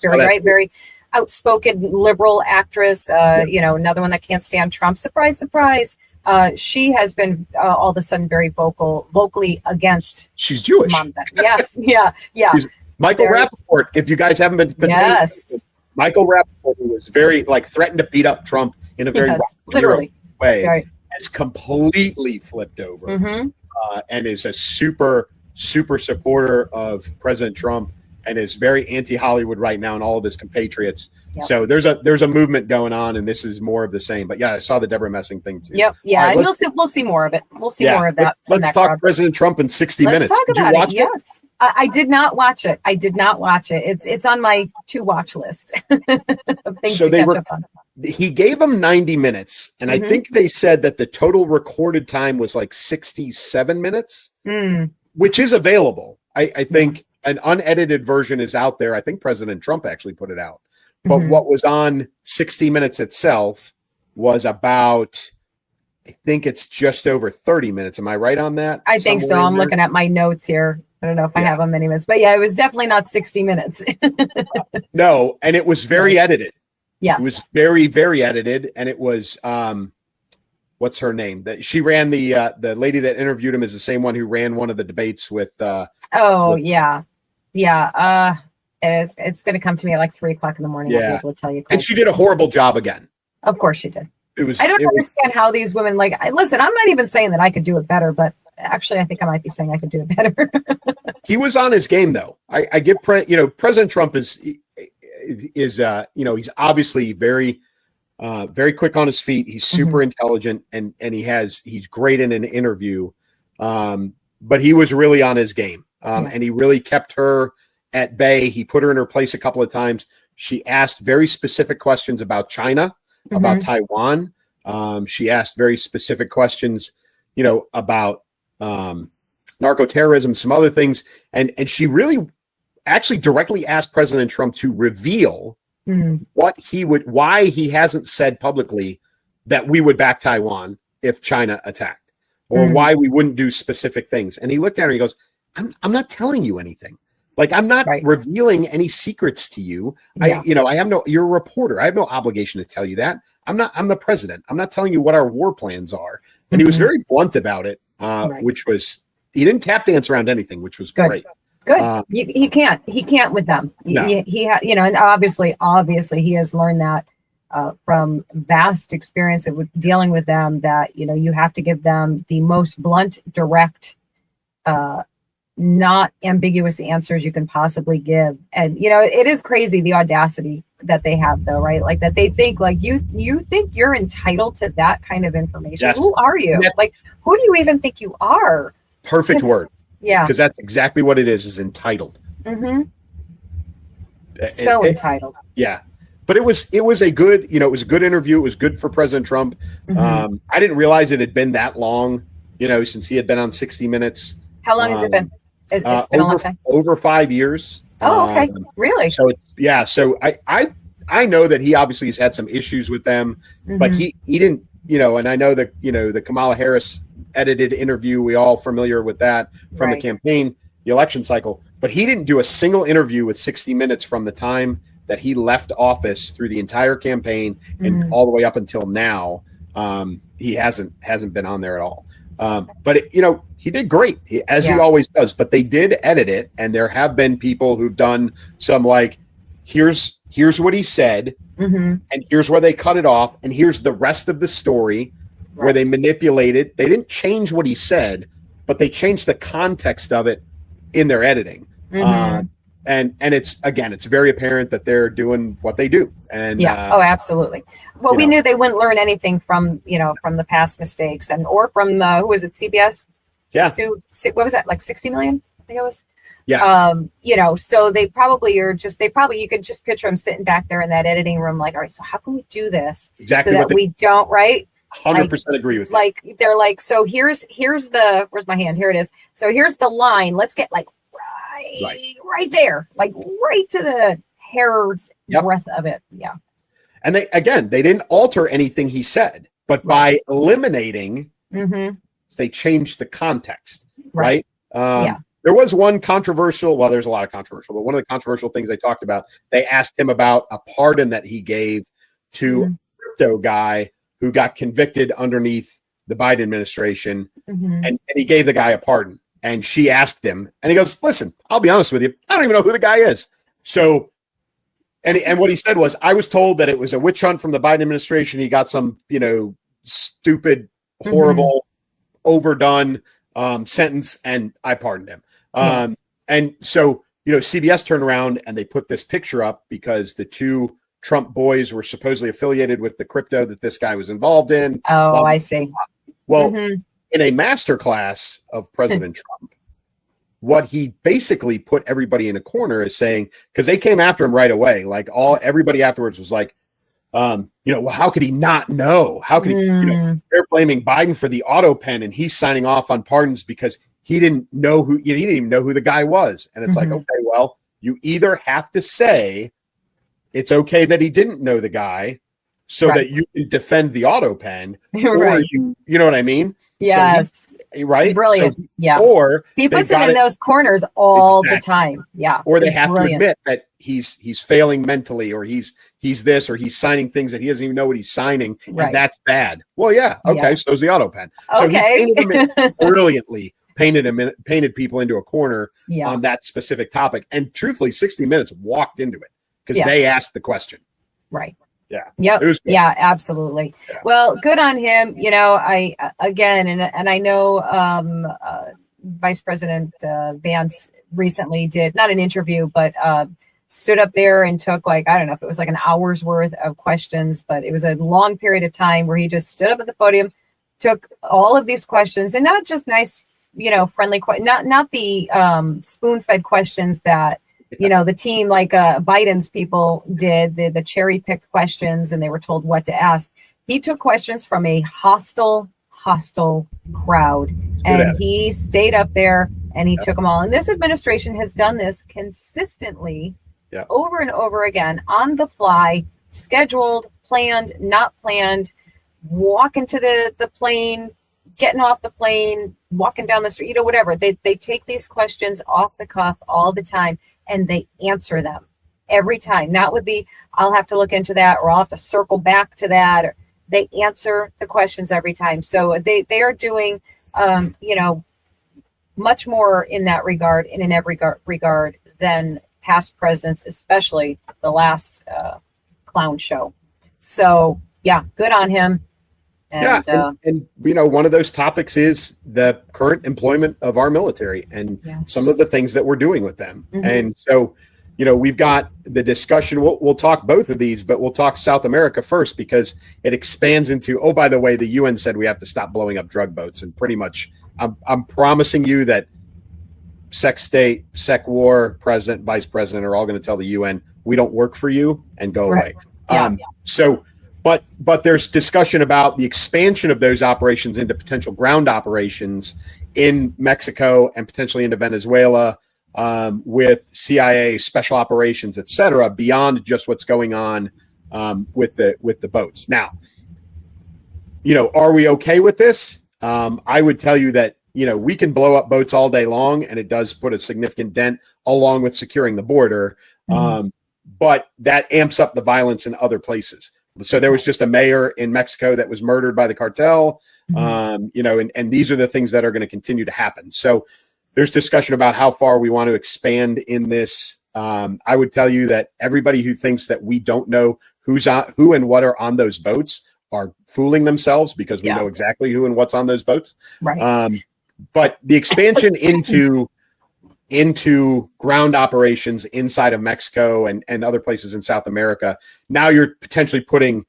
very outspoken liberal actress. Another one that can't stand Trump. Surprise, surprise. she has been all of a sudden very vocally against. She's Jewish. Yes, yeah. Michael Rappaport, if you guys haven't been yes. Michael Rappaport, who was very threatened to beat up Trump in a very literally way, right. has completely flipped over and is a super supporter of President Trump and is very anti-Hollywood right now and all of his compatriots. Yep. So there's a movement going on, and this is more of the same. But yeah, I saw the Deborah Messing thing too. Yep, yeah, right, and we'll see more of it. We'll see more of that. Let's talk President Trump in 60 minutes. Let's talk about it. Yes, I did not watch it. It's on my to watch list of things to catch up on. He gave him 90 minutes, and I think they said that the total recorded time was 67 minutes, which is available. I think an unedited version is out there. I think President Trump actually put it out. But what was on 60 Minutes itself was about, I think it's just over 30 minutes. Am I right on that? I think so. I'm looking at my notes here. I don't know if I have them many minutes, but yeah, it was definitely not 60 minutes. No, and it was very edited. Yes. It was very, very edited. And it was, what's her name? She ran the lady that interviewed him is the same one who ran one of the debates with. Yeah. It's going to come to me at 3 o'clock in the morning. I'll be able to tell you. And she did a horrible job again. Of course she did. I don't understand how these women listen, I'm not even saying that I could do it better, but actually I think I might be saying I could do it better. He was on his game though. I give President Trump is he's obviously very quick on his feet. He's super intelligent and he's great in an interview. But he was really on his game. And he really kept her at bay. He put her in her place a couple of times. She asked very specific questions about China, about Taiwan. She asked very specific questions, about narco-terrorism, some other things. And she really actually directly asked President Trump to reveal why he hasn't said publicly that we would back Taiwan if China attacked, or why we wouldn't do specific things. And he looked at her and he goes, I'm not telling you anything. I'm not revealing any secrets to you. Yeah. You're a reporter. I have no obligation to tell you that. I'm the president. I'm not telling you what our war plans are. And he was very blunt about it, which was, he didn't tap dance around anything, which was great. Good. He can't with them. No. And obviously he has learned that from vast experience of dealing with them, that, you have to give them the most blunt, direct, not ambiguous answers you can possibly give. And it is crazy the audacity that they have though, right? That they think you think you're entitled to that kind of information. Yes. Who are you? Yeah. Who do you even think you are? Perfect word. Yeah, because that's exactly what it is entitled. So entitled. Yeah, but it was a good it was a good interview. It was good for President Trump. I didn't realize it had been that long, since he had been on 60 Minutes. How long has it been? It's been a long time. Over 5 years. Oh, okay. Really? So So I know that he obviously has had some issues with them, but he didn't, and I know that, the Kamala Harris edited interview, we all familiar with that from the campaign, the election cycle, but he didn't do a single interview with 60 Minutes from the time that he left office through the entire campaign and all the way up until now. He hasn't been on there at all. But he did great, as he always does. But they did edit it, and there have been people who've done some here's what he said, and here's where they cut it off, and here's the rest of the story where they manipulated. They didn't change what he said, but they changed the context of it in their editing. And it's very apparent that they're doing what they do. And absolutely. Well, we knew they wouldn't learn anything from the past mistakes or from who was it, CBS? Yeah. What was that, 60 million? I think it was. Yeah. So they probably you could just picture them sitting back there in that editing room, all right, so how can we do this exactly so that we don't, right? 100% agree with you. They're so here's where's my hand? Here it is. So here's the line. Let's get right there, right to the hair's breadth of it. Yeah. And they didn't alter anything he said, but by eliminating, they changed the context, right? There was one controversial, there's a lot of controversial, but one of the controversial things they talked about, they asked him about a pardon that he gave to a crypto guy who got convicted underneath the Biden administration, and he gave the guy a pardon. And she asked him, and he goes, "Listen, I'll be honest with you. I don't even know who the guy is." So, and what he said was, "I was told that it was a witch hunt from the Biden administration. He got some, stupid, horrible, overdone sentence, and I pardoned him." And so, CBS turned around and they put this picture up because the two Trump boys were supposedly affiliated with the crypto that this guy was involved in. Oh, I see. Well, in a masterclass of President Trump, what he basically put everybody in a corner is saying, because they came after him right away, like everybody afterwards was like, well, how could he not know? How could he? They're blaming Biden for the auto pen, and he's signing off on pardons because he didn't know who. He didn't even know who the guy was. And it's like, okay, well, you either have to say it's okay that he didn't know the guy, so that you can defend the auto pen, or you know what I mean? Yes. So right. Brilliant. So, or he puts him in those corners all the time. Yeah. Or they have to admit that he's failing mentally, or he's this, or he's signing things that he doesn't even know what he's signing, and that's bad. Well, yeah. Okay. So's the auto pen. So he painted him in brilliantly. Painted people into a corner on that specific topic. And truthfully, 60 Minutes walked into it because they asked the question. Right. Yeah. Yep. Yeah, absolutely. Yeah. Well, good on him. I I know Vice President Vance recently did not an interview, but stood up there and took I don't know if it was an hour's worth of questions, but it was a long period of time where he just stood up at the podium, took all of these questions, and not just nice, friendly, not the spoon-fed questions that the team Biden's people did, the cherry picked questions, and they were told what to ask. He took questions from a hostile crowd, and he stayed up there and he took them all. And this administration has done this consistently over and over again, on the fly, scheduled, planned, not planned, walking to the plane, getting off the plane, walking down the street, whatever. They take these questions off the cuff all the time, and they answer them every time. Not with I'll have to look into that, or I'll have to circle back to that. Or they answer the questions every time. So they are doing, much more in that regard, in every regard, than past presidents, especially the last clown show. So yeah, good on him. And, and one of those topics is the current employment of our military and some of the things that we're doing with them. And so, we've got the discussion. We'll talk both of these, but we'll talk South America first because it expands into, oh, by the way, the UN said we have to stop blowing up drug boats. And pretty much I'm promising you that sec state, sec war, president, vice president are all going to tell the UN, we don't work for you, and go away. So, But there's discussion about the expansion of those operations into potential ground operations in Mexico and potentially into Venezuela, with CIA special operations, et cetera, beyond just what's going on with the boats. Now, are we okay with this? I would tell you that we can blow up boats all day long, and it does put a significant dent along with securing the border. But that amps up the violence in other places. So there was just a mayor in Mexico that was murdered by the cartel, and these are the things that are going to continue to happen. So there's discussion about how far we want to expand in this. I would tell you that everybody who thinks that we don't know who and what are on those boats are fooling themselves, because we know exactly who and what's on those boats. Right. But the expansion into ground operations inside of Mexico and other places in South America. Now you're potentially putting,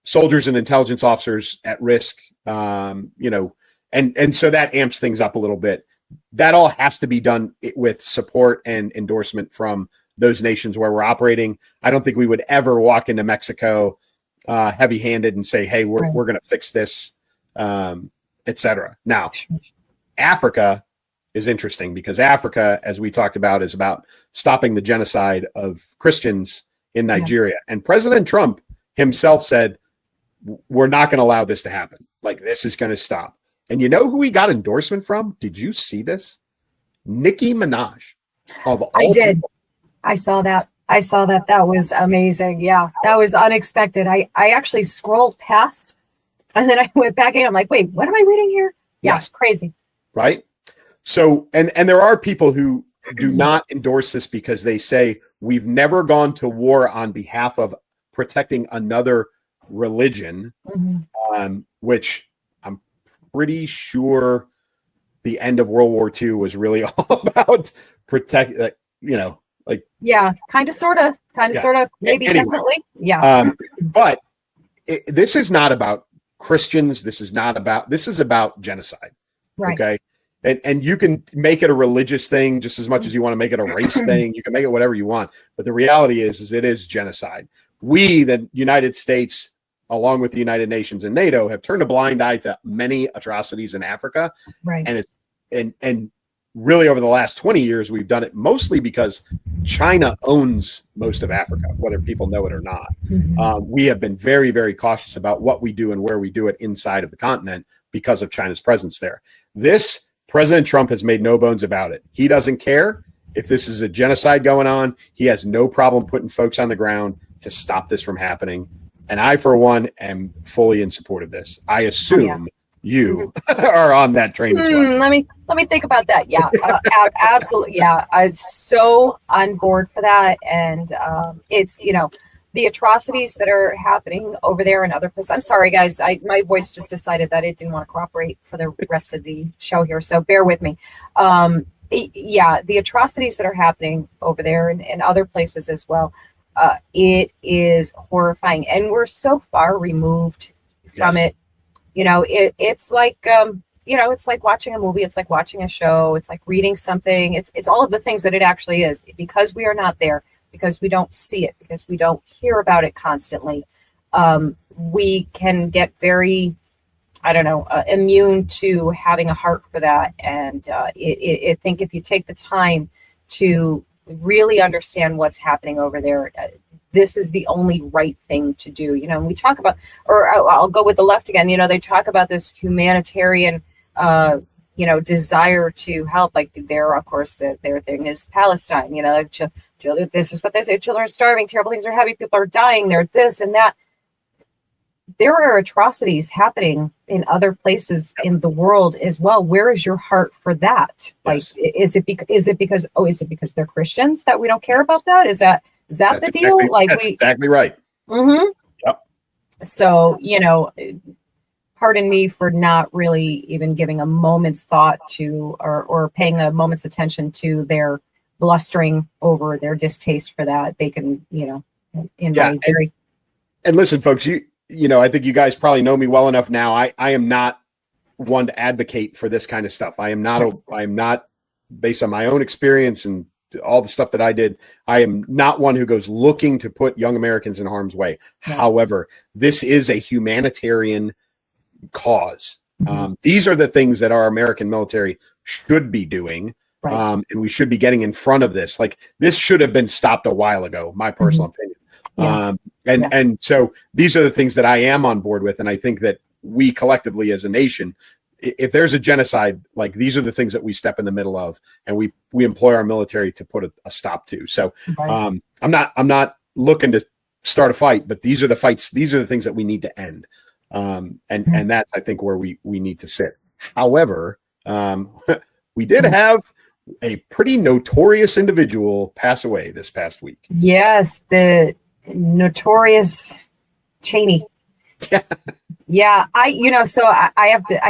soldiers and intelligence officers at risk, and so that amps things up a little bit. That all has to be done with support and endorsement from those nations where we're operating. I don't think we would ever walk into Mexico heavy-handed and say, hey, we're going to fix this, et cetera. Now, Africa is interesting because Africa, as we talked about, is about stopping the genocide of Christians in Nigeria. And President Trump himself said, we're not going to allow this to happen. This is going to stop. And you know who he got endorsement from? Did you see this? Nicki Minaj. I did. I saw that. That was amazing. Yeah, that was unexpected. I actually scrolled past And then I went back and I'm like, wait, what am I reading here? Yeah, Yes. crazy. Right. So, and there are people who do not endorse this because they say we've never gone to war on behalf of protecting another religion, which I'm pretty sure the end of World War II was really all about protect, Yeah, kind of, sort of, maybe, Anyway. definitely. Yeah. But this is not about Christians. This is about genocide. Right. Okay. And you can make it a religious thing just as much as you want to make it a race thing. You can make it whatever you want. But the reality is it is genocide. We, the United States, along with the United Nations and NATO, have turned a blind eye to many atrocities in Africa. Right. And really over the last 20 years, we've done it mostly because China owns most of Africa, whether people know it or not. We have been very, very cautious about what we do and where we do it inside of the continent because of China's presence there. President Trump has made no bones about it. He doesn't care if this is a genocide going on. He has no problem putting folks on the ground to stop this from happening. And I, for one, am fully in support of this. I assume you are on that train as well. Let me think about that. Yeah, absolutely. Yeah, I'm so on board for that. And it's, the atrocities that are happening over there in other places. I'm sorry, guys. My voice just decided that it didn't want to cooperate for the rest of the show here, so bear with me. The atrocities that are happening over there and other places as well, it is horrifying. And we're so far removed from it. It's like, it's like watching a movie. It's like watching a show. It's like reading something. It's all of the things that it actually is, because we are not there, because we don't see it, because we don't hear about it constantly. We can get very, immune to having a heart for that. And I think if you take the time to really understand what's happening over there, this is the only right thing to do. We talk about, or I'll go with the left again, they talk about this humanitarian, desire to help. Like of course, their thing is Palestine, children, this is what they say, children are starving, terrible things are happening, people are dying, they're this and that. There are atrocities happening in other places in the world as well. Where is your heart for that? Like, is it because they're Christians that we don't care about that? Is that the deal? That's exactly right. Mm-hmm. Yep. So, pardon me for not really even giving a moment's thought to, or paying a moment's attention to their blustering over their distaste for that. They can, and listen, folks, I think you guys probably know me well enough now. I am not one to advocate for this kind of stuff. I am not based on my own experience and all the stuff that I did. I am not one who goes looking to put young Americans in harm's way. Yeah. However, this is a humanitarian cause. These are the things that our American military should be doing. Right. And we should be getting in front of this. Like, this should have been stopped a while ago, my personal opinion. Yeah. And so these are the things that I am on board with. And I think that we collectively as a nation, if there's a genocide, like, these are the things that we step in the middle of, and we employ our military to put a stop to. So I'm not looking to start a fight, but these are the fights. These are the things that we need to end. And that's, I think, where we need to sit. However, we did have a pretty notorious individual pass away this past week. Yes, the notorious Cheney. Yeah, I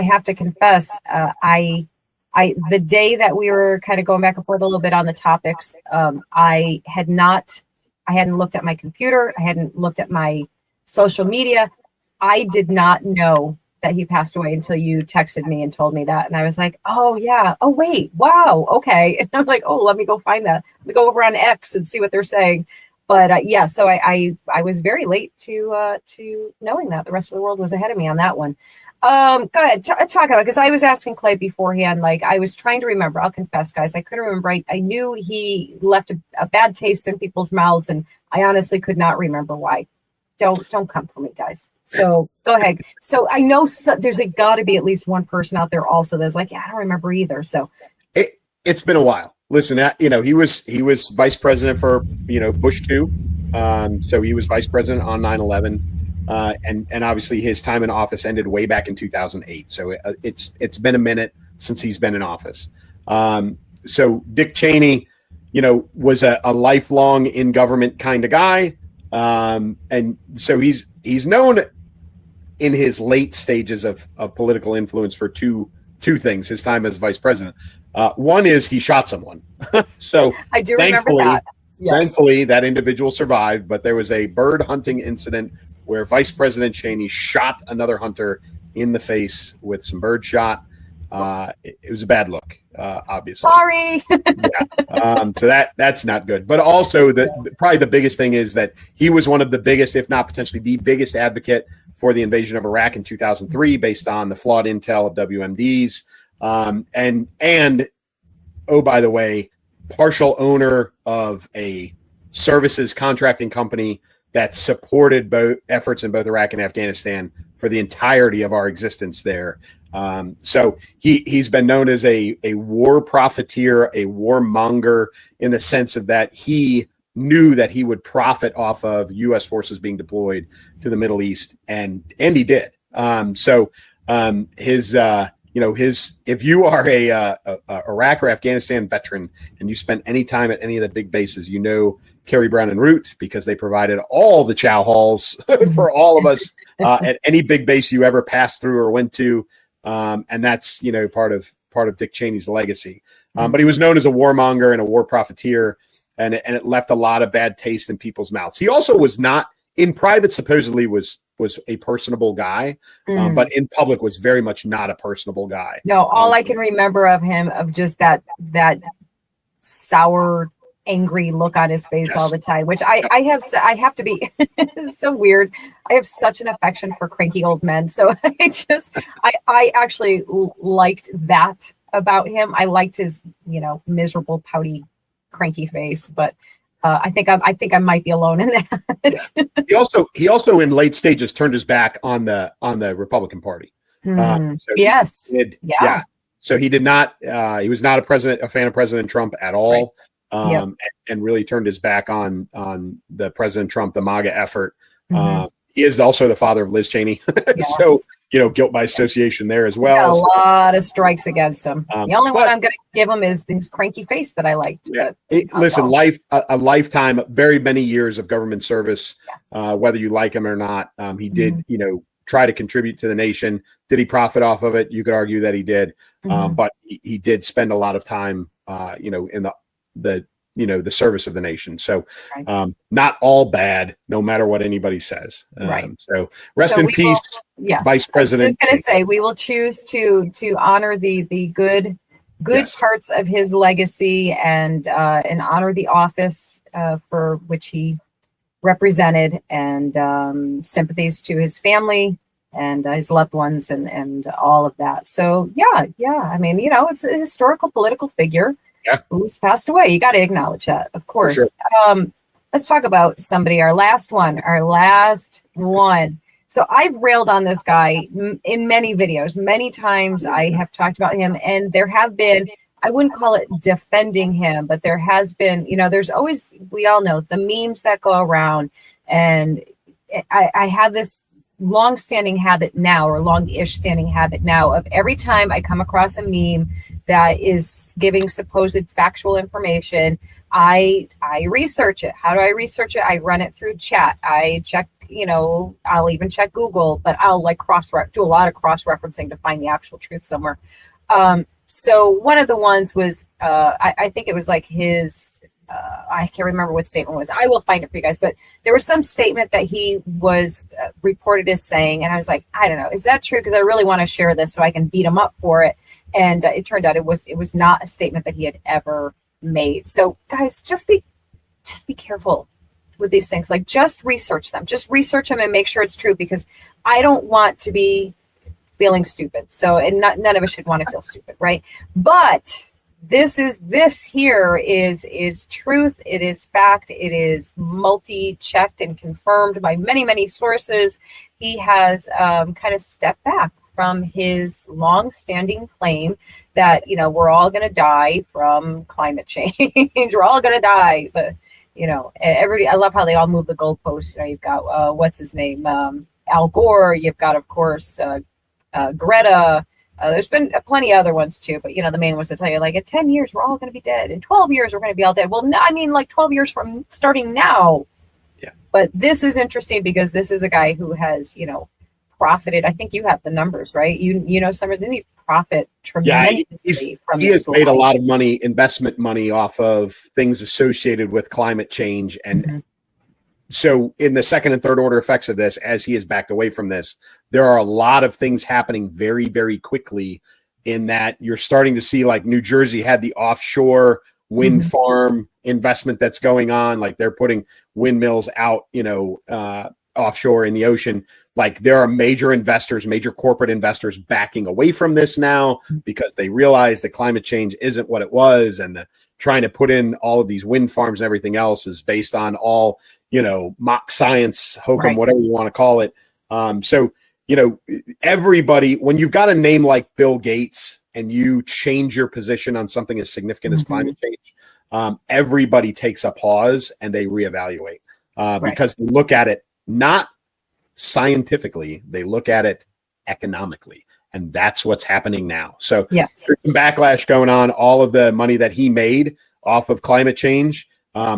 have to confess, the day that we were kind of going back and forth a little bit on the topics, I hadn't looked at my computer. I hadn't looked at my social media. I did not know that he passed away until you texted me and told me that. And I was like, oh yeah. Oh wait, wow. Okay. And I'm like, oh, let me go find that. Let me go over on X and see what they're saying. But so I was very late to knowing that. The rest of the world was ahead of me on that one. Go ahead, talk about it, because I was asking Clay beforehand. Like, I was trying to remember. I'll confess, guys, I couldn't remember. I knew he left a bad taste in people's mouths, and I honestly could not remember why. Don't come for me, guys. So go ahead. So I know there's got to be at least one person out there also that's like, yeah, I don't remember either. So it's been a while. Listen, he was vice president for Bush 2. So he was vice president on 9/11. and obviously his time in office ended way back in 2008. So it's been a minute since he's been in office. So Dick Cheney, was a lifelong in government kind of guy. And so he's known in his late stages of political influence for two things, his time as vice president. One is he shot someone. So I do remember that. Yes. Thankfully, that individual survived, but there was a bird hunting incident where Vice President Cheney shot another hunter in the face with some bird shot. It was a bad look, obviously. Sorry. So that's not good. But also, probably the biggest thing is that he was one of the biggest, if not potentially the biggest advocate for the invasion of Iraq in 2003, based on the flawed intel of WMDs. And oh, by the way, partial owner of a services contracting company that supported both efforts in both Iraq and Afghanistan for the entirety of our existence there. So he's been known as a war profiteer, a warmonger, in the sense of that he knew that he would profit off of U.S. forces being deployed to the Middle East, and he did. If you are a Iraq or Afghanistan veteran and you spent any time at any of the big bases, Kerry, Brown, and Root, because they provided all the chow halls for all of us at any big base you ever passed through or went to. And that's, part of Dick Cheney's legacy. But he was known as a warmonger and a war profiteer, and it left a lot of bad taste in people's mouths. He also was not, in private, supposedly was a personable guy, but in public was very much not a personable guy. No, all I can remember of him, of just that sour, angry look on his face all the time, which I have to be it's so weird. I have such an affection for cranky old men. So I actually liked that about him. I liked his, miserable, pouty, cranky face, but I think I might be alone in that. Yeah. He also in late stages turned his back on the Republican Party. Yes. So he did not. He was not a fan of President Trump at all, and really turned his back on the President Trump, the MAGA effort. He is also the father of Liz Cheney, so guilt by association there as well. A lot of strikes against him. The only one I'm going to give him is his cranky face that I liked. Yeah. Listen, a lifetime, very many years of government service, whether you like him or not. He did, try to contribute to the nation. Did he profit off of it? You could argue that he did, but he did spend a lot of time, in the service of the nation. So not all bad, no matter what anybody says. So rest in peace, Vice President. I was just going to say, we will choose to honor the good parts of his legacy and honor the office for which he represented, and sympathies to his family and his loved ones and all of that. So I mean, it's a historical political figure. Who's passed away. You got to acknowledge that, of course. Sure. Let's talk about somebody, our last one. So I've railed on this guy in many videos. Many times I have talked about him, and there have been, I wouldn't call it defending him, but there has been, there's always, we all know the memes that go around, and I have this long-standing habit now, or long-ish standing habit now, of every time I come across a meme that is giving supposed factual information, I research it. How do I research it? I run it through chat. I check, I'll even check Google, but I'll do a lot of cross-referencing to find the actual truth somewhere. So one of the ones was, I think it was like his, I can't remember what statement was. I will find it for you guys, but there was some statement that he was reported as saying, and I was like, I don't know, is that true? Because I really want to share this so I can beat him up for it. And it turned out it was not a statement that he had ever made. So guys, just be careful with these things. Like, just research them and make sure it's true, because I don't want to be feeling stupid. So, and none of us should want to feel stupid, right? But this here is truth. It is fact. It is multi-checked and confirmed by many, many sources. He has kind of stepped back from his long-standing claim that, we're all going to die from climate change. We're all going to die. But, everybody, I love how they all move the goalposts. You've got, what's his name? Al Gore, you've got, of course, Greta. There's been plenty of other ones too, but the main ones that tell you like in 10 years we're all going to be dead, in 12 years we're going to be all dead. Well, no, I mean like 12 years from starting now. Yeah. But this is interesting because this is a guy who has profited. I think you have the numbers, right? Summers, didn't he profit tremendously? Yeah, he has made a lot of money, investment money, off of things associated with climate change, and so in the second and third order effects of this, as he has backed away from this, there are a lot of things happening very, very quickly, in that you're starting to see, like New Jersey had the offshore wind farm investment that's going on. Like they're putting windmills out, offshore in the ocean. Like there are major investors, major corporate investors backing away from this now because they realize that climate change isn't what it was. And trying to put in all of these wind farms and everything else is based on all, mock science, hokum, whatever you want to call it. So, everybody, when you've got a name like Bill Gates and you change your position on something as significant as climate change, everybody takes a pause and they reevaluate because they look at it not scientifically, they look at it economically. And that's what's happening now. So there's some backlash going on. All of the money that he made off of climate change,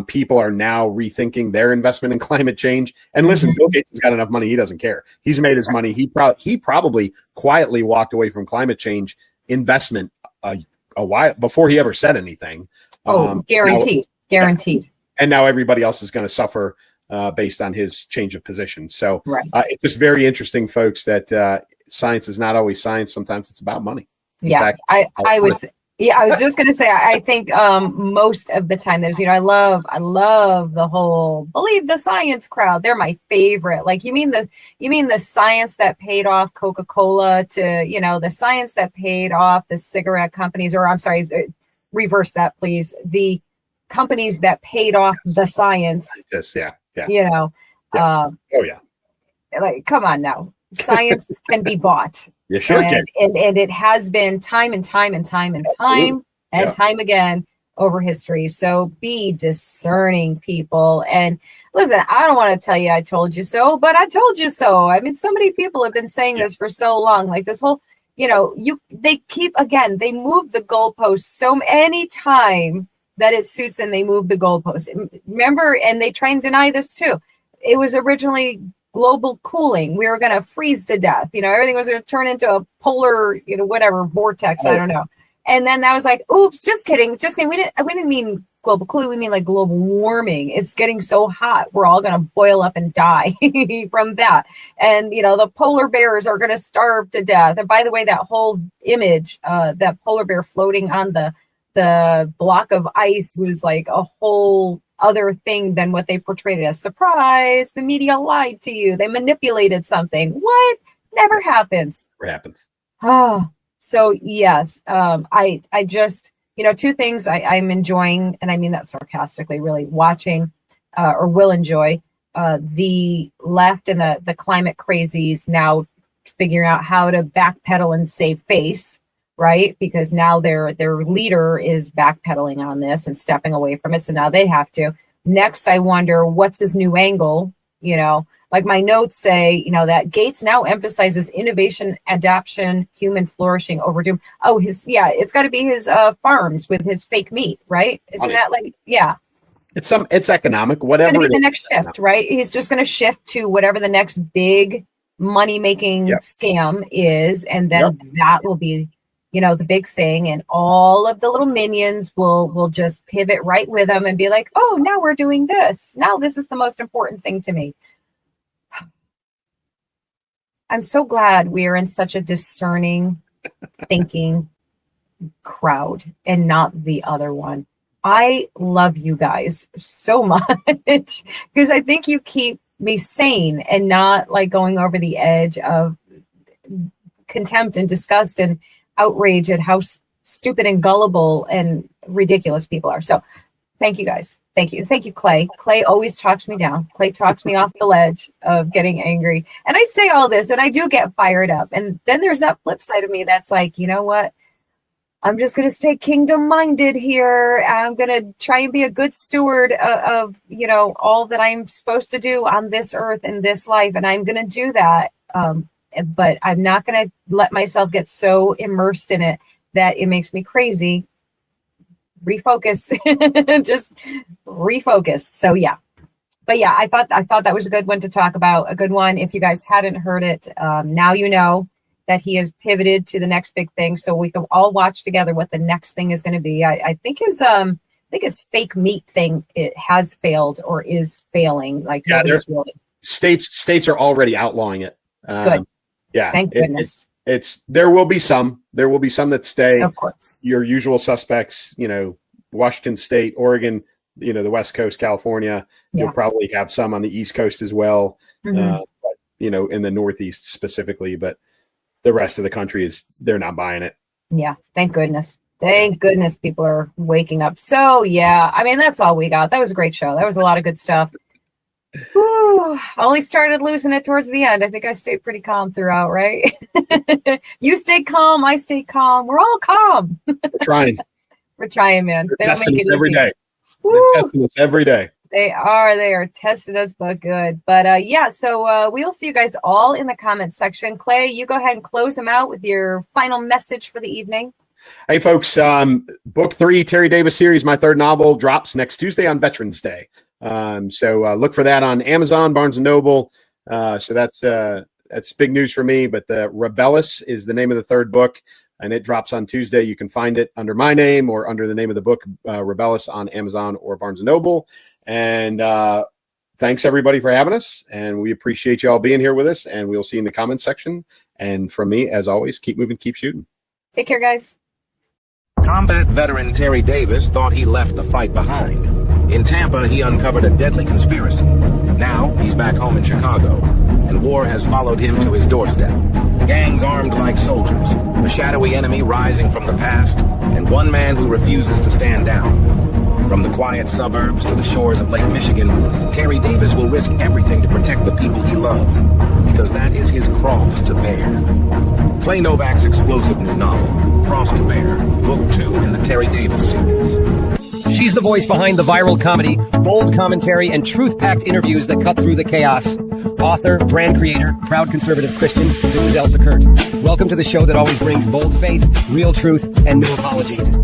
people are now rethinking their investment in climate change. And listen, Bill Gates has got enough money. He doesn't care. He's made his money. He probably quietly walked away from climate change investment a while before he ever said anything. Guaranteed. And now everybody else is going to suffer based on his change of position. So it's just very interesting, folks, that science is not always science. Sometimes it's about money. In fact, I would say, I was just going to say, I think most of the time there's, I love the whole believe the science crowd. They're my favorite. Like, you mean the science that paid off Coca-Cola to, the science that paid off the cigarette companies, or I'm sorry, reverse that, please. The companies that paid off the science. Like, come on now. Science can be bought. You sure can. And it has been time and time again over history. So be discerning, people. And listen, I don't want to tell you I told you so, but I told you so. I mean, so many people have been saying this for so long. Like this whole, they move the goalposts so any time that it suits them, they move the goalposts. Remember, and they try and deny this too. It was originally global cooling. We were going to freeze to death. Everything was going to turn into a polar, whatever vortex. I don't know. And then that was like, oops, just kidding. We didn't mean global cooling. We mean like global warming. It's getting so hot. We're all going to boil up and die from that. And, the polar bears are going to starve to death. And by the way, that whole image, that polar bear floating on the block of ice was like a whole other thing than what they portrayed it as. Surprise, the media lied to you. They manipulated something. What? Never happens. Never happens. Oh, so yes. I just, two things I'm enjoying, and I mean that sarcastically, really watching or will enjoy the left and the climate crazies now figuring out how to backpedal and save face. Right? Because now their leader is backpedaling on this and stepping away from it. So now they have to. Next, I wonder what's his new angle, like my notes say, that Gates now emphasizes innovation, adaptation, human flourishing over doom. Oh, it's got to be his farms with his fake meat, right? Isn't that like, it's economic, whatever. It's going to be the next shift, right? He's just going to shift to whatever the next big money-making scam is. And then that will be, the big thing, and all of the little minions will just pivot right with them and be like, oh, now we're doing this. Now this is the most important thing to me. I'm so glad we are in such a discerning, thinking crowd and not the other one. I love you guys so much because I think you keep me sane and not like going over the edge of contempt and disgust and outrage at how stupid and gullible and ridiculous people are. So thank you guys. Thank you, Clay. Clay always talks me down. Clay talks me off the ledge of getting angry. And I say all this and I do get fired up. And then there's that flip side of me that's like, you know what? I'm just going to stay kingdom minded here. I'm going to try and be a good steward of, all that I'm supposed to do on this earth in this life. And I'm going to do that. But I'm not going to let myself get so immersed in it that it makes me crazy. Refocus, just refocus. So yeah. But yeah, I thought that was a good one to talk about. A good one. If you guys hadn't heard it, now you know that he has pivoted to the next big thing. So we can all watch together what the next thing is going to be. I think his fake meat thing, it has failed or is failing. Like, yeah, really. States are already outlawing it. Good. Yeah. Thank goodness. There will be some that stay. Of course. Your usual suspects, Washington State, Oregon, the West Coast, California. Yeah. You'll probably have some on the East Coast as well. Mm-hmm. But, in the Northeast specifically, but the rest of the country they're not buying it. Yeah. Thank goodness. Thank goodness people are waking up. So yeah, I mean, that's all we got. That was a great show. That was a lot of good stuff. Whew, I only started losing it towards the end. I think I stayed pretty calm throughout, right? You stay calm. I stay calm. We're all calm. We're trying. We're trying, man. They're testing us every day. They're testing us every day. They are testing us, but good. But so we'll see you guys all in the comments section. Clay, you go ahead and close them out with your final message for the evening. Hey, folks, book 3, Terry Davis series, my third novel, drops next Tuesday on Veterans Day. So look for that on Amazon, Barnes & Noble. So that's big news for me. But the Rebellis is the name of the third book, and it drops on Tuesday. You can find it under my name or under the name of the book, Rebellis, on Amazon or Barnes & Noble. And thanks, everybody, for having us. And we appreciate you all being here with us. And we'll see you in the comments section. And from me, as always, keep moving, keep shooting. Take care, guys. Combat veteran Terry Davis thought he left the fight behind. In Tampa, he uncovered a deadly conspiracy. Now, he's back home in Chicago, and war has followed him to his doorstep. Gangs armed like soldiers, a shadowy enemy rising from the past, and one man who refuses to stand down. From the quiet suburbs to the shores of Lake Michigan, Terry Davis will risk everything to protect the people he loves, because that is his cross to bear. Clay Novak's explosive new novel, Cross to Bear, Book 2 in the Terry Davis series. She's the voice behind the viral comedy, bold commentary, and truth-packed interviews that cut through the chaos. Author, brand creator, proud conservative Christian, this is Elsa Kurt. Welcome to the show that always brings bold faith, real truth, and no apologies.